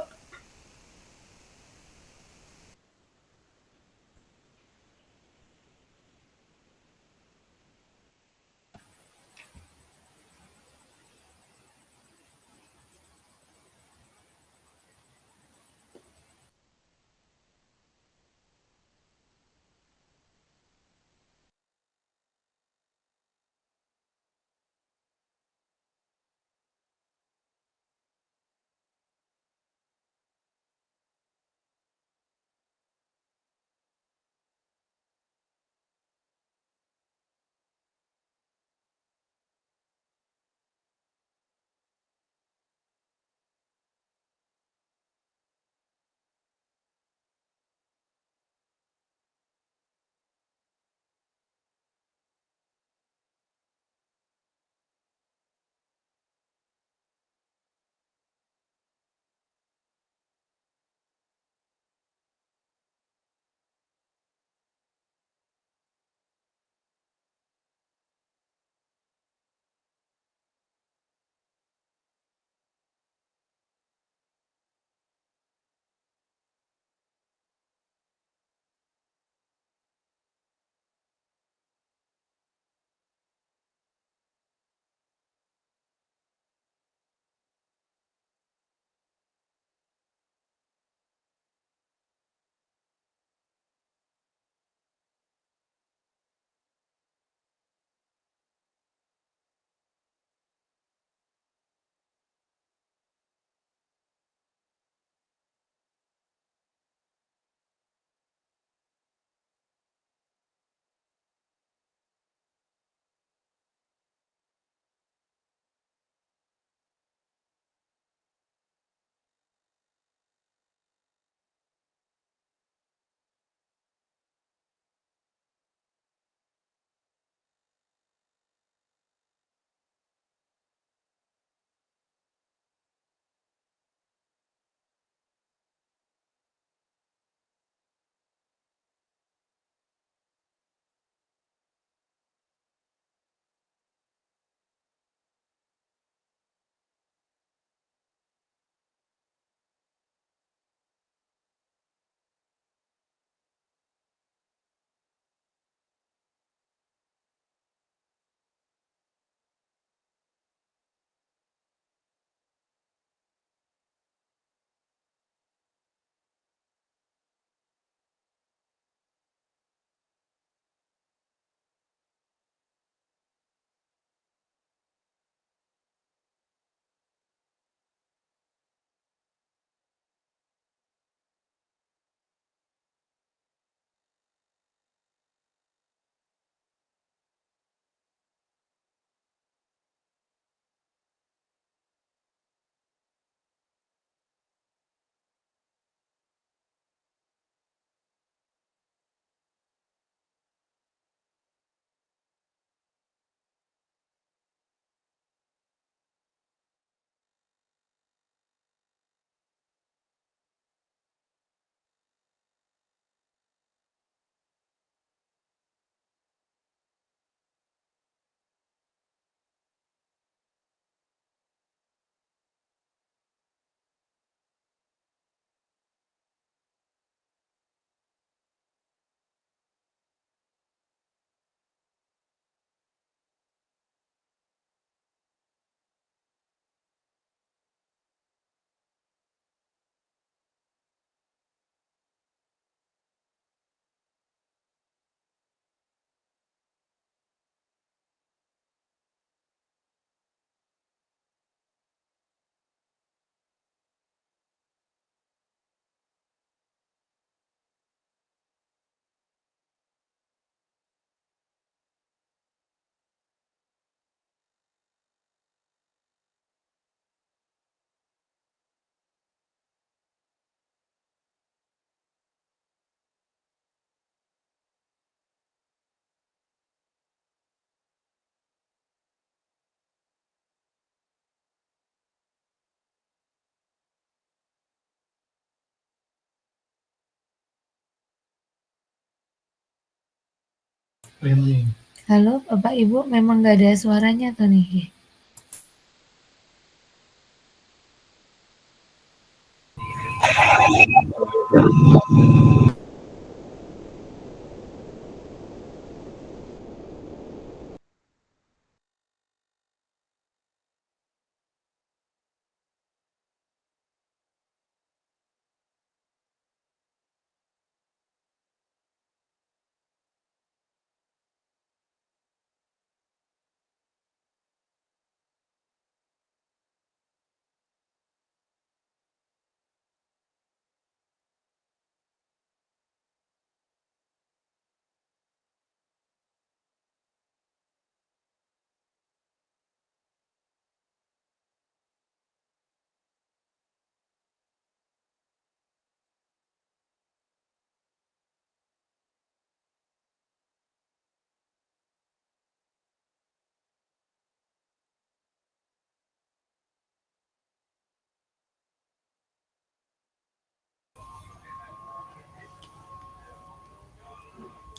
Halo, Bapak Ibu, memang nggak ada suaranya tuh nih.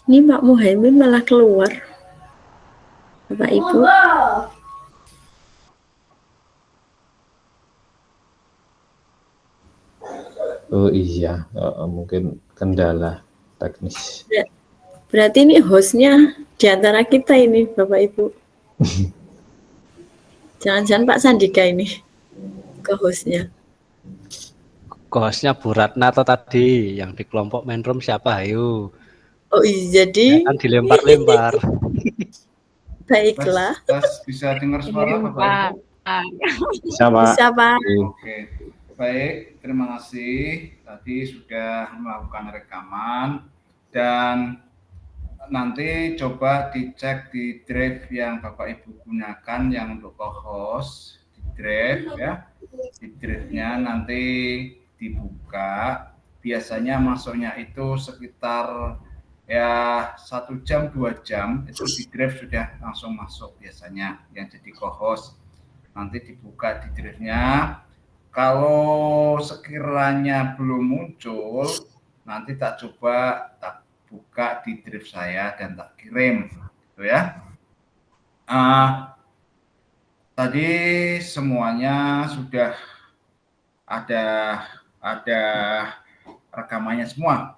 Ini Pak Muhaimin malah keluar. Bapak Ibu. Oh iya, mungkin kendala teknis. Berarti ini hostnya di antara kita ini, Bapak Ibu. Jangan-jangan Pak Sandika ini ke hostnya. Hostnya Bu Ratna atau tadi yang di kelompok main room siapa? Ayo. Oh iya, jadi kan dilempar-lempar. Baiklah. Bisa dengar suara Bapak Ibu? Bisa, Pak. Bisa, Pak. Oke. Baik, terima kasih. Tadi sudah melakukan rekaman dan nanti coba dicek di drive yang Bapak Ibu gunakan yang untuk co-host, di drive ya. Di drive-nya nanti dibuka. Biasanya masuknya itu sekitar ya 1 jam 2 jam itu di drive sudah langsung masuk biasanya yang jadi co-host. Nanti dibuka di drive-nya. Kalau sekiranya belum muncul, nanti tak coba tak buka di drive saya dan tak kirim, gitu ya. Tadi semuanya sudah ada rekamannya semua.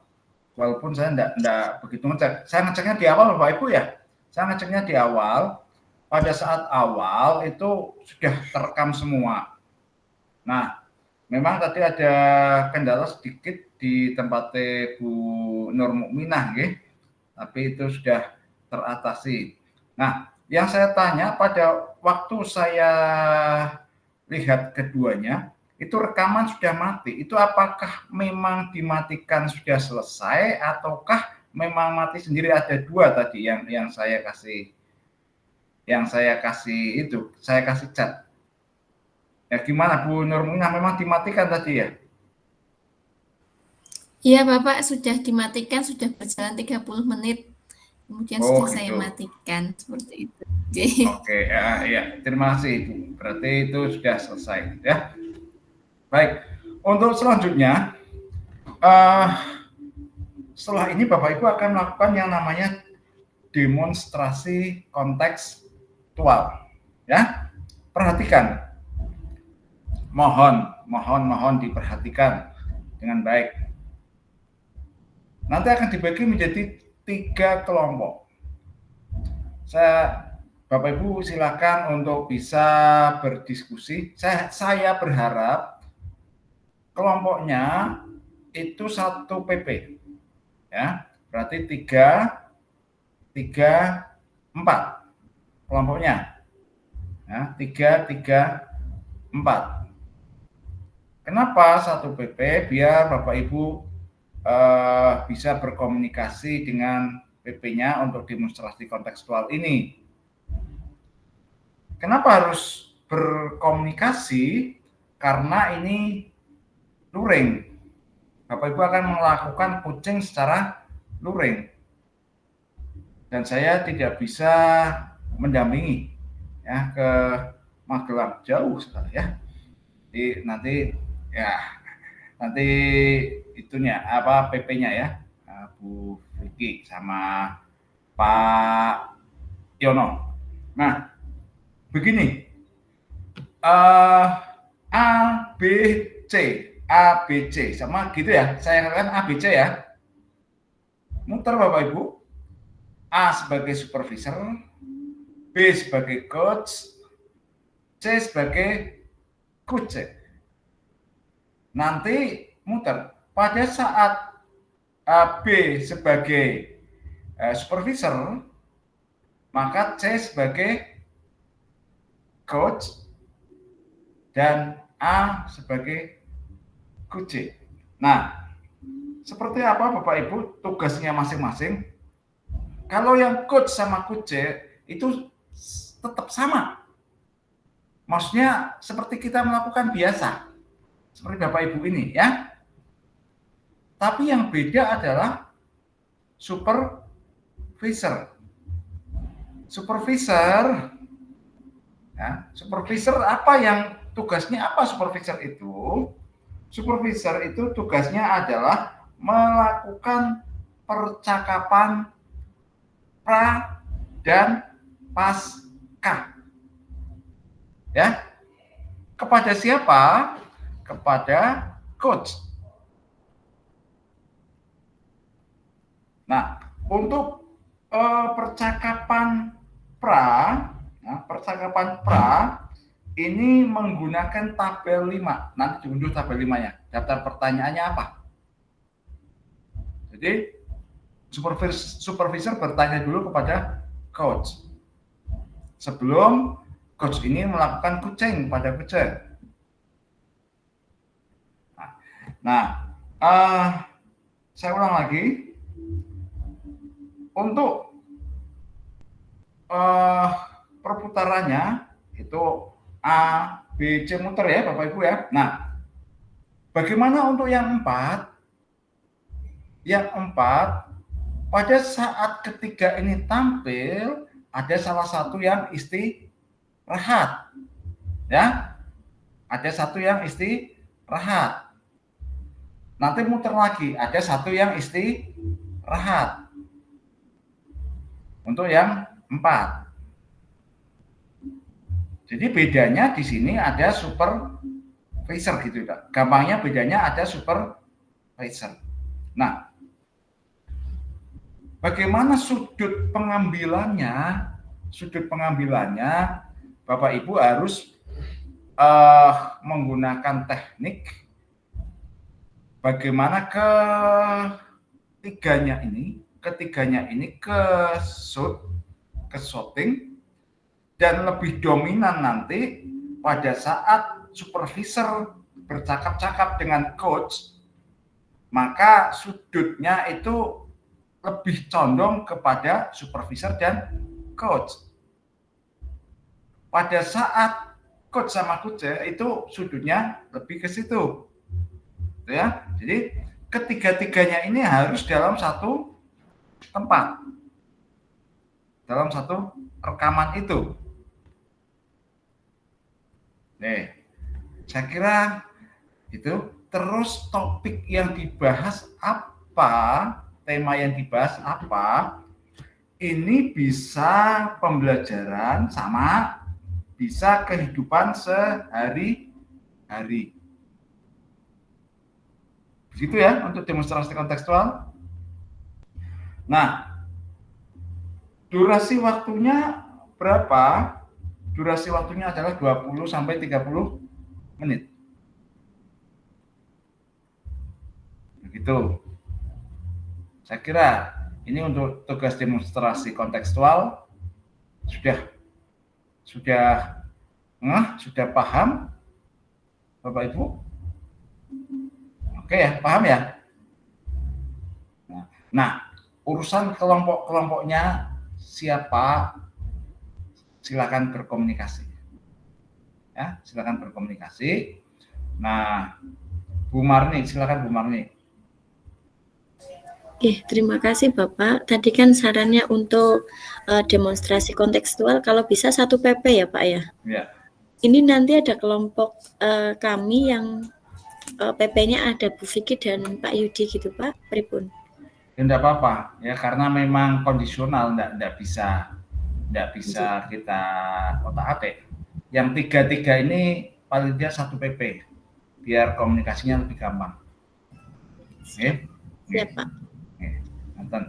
Walaupun saya enggak begitu ngecek. Saya ngeceknya di awal Bapak Ibu ya. Saya ngeceknya di awal. Pada saat awal itu sudah terekam semua. Nah, memang tadi ada kendala sedikit di tempat Bu Nur Mukminah, tapi itu sudah teratasi. Nah, yang saya tanya pada waktu saya lihat keduanya, itu rekaman sudah mati. Itu apakah memang dimatikan sudah selesai, ataukah memang mati sendiri? Ada 2 tadi yang saya kasih chat. Ya gimana Bu Nur Mukminah, memang dimatikan tadi ya? Iya Bapak, sudah dimatikan, sudah berjalan 30 menit. Kemudian sudah gitu. Saya matikan, seperti itu. Oke, ya, terima kasih Ibu. Berarti itu sudah selesai ya. Baik, untuk selanjutnya, setelah ini Bapak Ibu akan melakukan yang namanya demonstrasi kontekstual. Ya, perhatikan. Mohon diperhatikan dengan baik. Nanti akan dibagi menjadi 3 kelompok. Bapak Ibu silakan untuk bisa berdiskusi. Saya berharap kelompoknya itu 1 PP. Ya, berarti 3, 4 kelompoknya. Ya, 3, 4. Kenapa 1 PP? Biar Bapak Ibu bisa berkomunikasi dengan PP-nya untuk demonstrasi kontekstual ini. Kenapa harus berkomunikasi? Karena ini luring. Bapak Ibu akan melakukan coaching secara luring. Dan saya tidak bisa mendampingi ya ke Magelang, jauh sekali ya. Jadi nanti itunya PP-nya ya, Bu Vicky sama Pak Yono. Nah, begini, A, B, C, A, B, C, sama gitu ya, saya katakan A, B, C ya. Muter Bapak Ibu, A sebagai supervisor, B sebagai coach, C sebagai coach. Nanti muter, pada saat B sebagai supervisor, maka C sebagai coach, dan A sebagai coach. Nah, seperti apa Bapak Ibu tugasnya masing-masing? Kalau yang coach sama coach itu tetap sama. Maksudnya seperti kita melakukan biasa. Seperti Bapak Ibu ini ya. Tapi yang beda adalah supervisor. Supervisor ya, supervisor apa yang tugasnya apa supervisor itu? Supervisor itu tugasnya adalah melakukan percakapan pra dan pasca. Ya. Kepada siapa? Kepada coach. Nah, untuk percakapan pra ini menggunakan tabel 5. Nanti diunduh tabel 5-nya. Daftar pertanyaannya apa? Jadi supervisor bertanya dulu kepada coach. Sebelum coach ini melakukan coaching pada coach. Nah, saya ulang lagi. Untuk perputarannya itu A, B, C muter ya Bapak Ibu ya. Nah, bagaimana untuk yang 4? Yang 4, pada saat ketiga ini tampil, ada salah satu yang istirahat. Ya. Ada satu yang istirahat. Nanti muter lagi, ada satu yang istirahat. Untuk yang 4. Jadi bedanya di sini ada supervisor gitu Kak. Gampangnya bedanya ada supervisor. Nah, bagaimana sudut pengambilannya? Sudut pengambilannya Bapak Ibu harus menggunakan teknik bagaimana ketiganya ini ke shooting dan lebih dominan nanti pada saat supervisor bercakap-cakap dengan coach, maka sudutnya itu lebih condong kepada supervisor dan coach. Pada saat coach sama coach itu sudutnya lebih ke situ. Ya. Jadi ketiga-tiganya ini harus dalam satu tempat. Dalam satu rekaman itu. Nih, saya kira itu. Terus topik yang dibahas apa, tema yang dibahas apa, ini bisa pembelajaran sama bisa kehidupan sehari-hari. Begitu ya untuk demonstrasi kontekstual. Nah, durasi waktunya berapa? Durasi waktunya adalah 20 sampai 30 menit. Begitu. Saya kira ini untuk tugas demonstrasi kontekstual sudah paham Bapak Ibu? Oke ya, paham ya? Nah, urusan kelompok-kelompoknya siapa? Silakan berkomunikasi. Ya, silakan berkomunikasi. Nah, Bu Marni, silakan Bu Marni. Terima kasih Bapak. Tadi kan sarannya untuk demonstrasi kontekstual kalau bisa 1 PP ya Pak ya? Ya. Ini nanti ada kelompok kami yang PP-nya ada Bu Vicky dan Pak Yudi gitu Pak, pripun? Ya enggak apa-apa ya, karena memang kondisional, enggak bisa kita otak-atik. Yang tiga ini paling dia 1 PP biar komunikasinya lebih gampang. Oke. Siap, Pak. Nonton.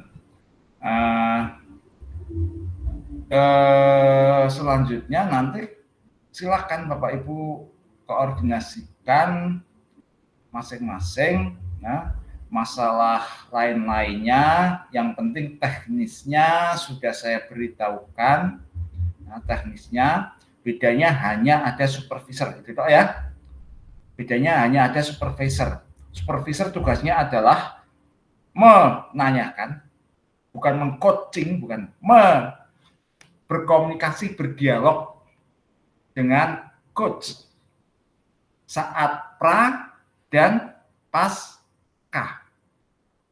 Selanjutnya nanti silakan Bapak Ibu koordinasikan masing-masing ya, masalah lain-lainnya, yang penting teknisnya sudah saya beritahukan. Nah, teknisnya bedanya hanya ada supervisor, gitu ya. Bedanya hanya ada supervisor. Supervisor tugasnya adalah menanyakan, bukan mengcoaching, bukan berkomunikasi, berdialog dengan coach saat pra dan pasca.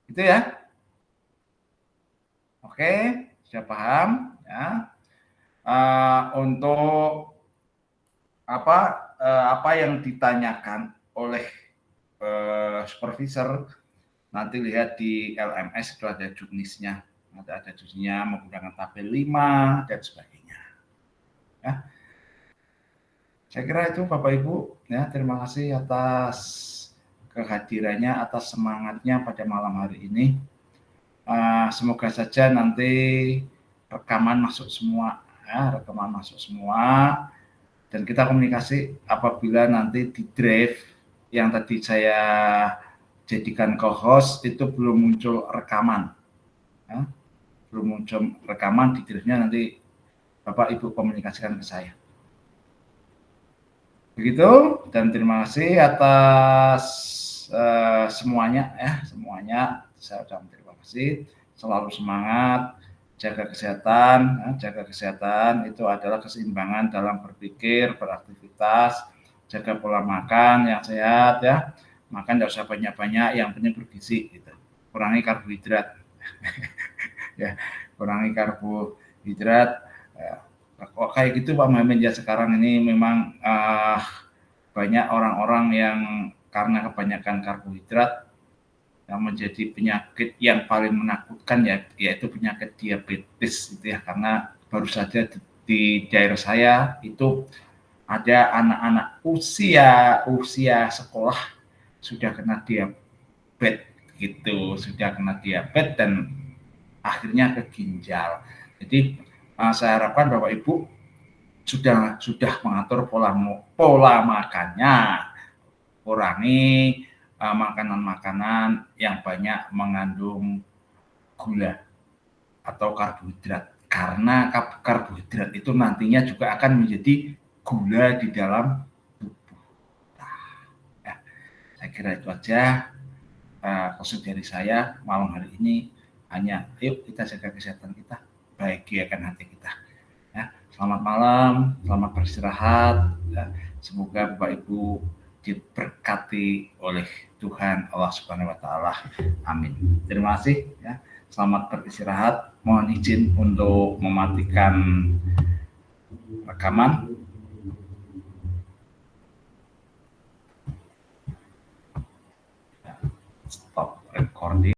Itu ya. Oke, sudah paham ya. Untuk apa yang ditanyakan oleh supervisor, nanti lihat di LMS itu ada juknisnya, ada juknisnya menggunakan tabel 5 dan sebagainya. Ya. Saya kira itu Bapak Ibu ya, terima kasih atas kehadirannya, atas semangatnya pada malam hari ini. Semoga saja nanti rekaman masuk semua ya, dan kita komunikasi apabila nanti di drive yang tadi saya jadikan co-host itu belum muncul rekaman ya, di drive-nya, nanti Bapak Ibu komunikasikan ke saya. Begitu, dan terima kasih atas semuanya ya, saya ucapkan terima kasih, selalu semangat, jaga kesehatan itu adalah keseimbangan dalam berpikir, beraktivitas, jaga pola makan yang sehat ya, makan tidak usah banyak-banyak, yang penting bergizi gitu. Kurangi karbohidrat ya, kurangi karbohidrat ya. Kayak gitu Pak Muhammad ya, sekarang ini memang banyak orang-orang yang karena kebanyakan karbohidrat yang menjadi penyakit yang paling menakutkan ya, yaitu penyakit diabetes gitu ya, karena baru saja di daerah saya itu ada anak-anak usia sekolah sudah kena diabetes gitu, dan akhirnya ke ginjal. Jadi saya harapkan Bapak Ibu sudah mengatur pola makannya, kurangi makanan-makanan yang banyak mengandung gula atau karbohidrat, karena karbohidrat itu nantinya juga akan menjadi gula di dalam tubuh. Ya, saya kira itu aja khusus dari saya malam hari ini. Hanya yuk kita jaga kesehatan kita, bahagiakan hati kita ya. Selamat malam, selamat beristirahat ya. Semoga Bapak Ibu diberkati oleh Tuhan Allah Subhanahu wa taala. Amin. Terima kasih ya. Selamat beristirahat. Mohon izin untuk mematikan rekaman. Stop recording.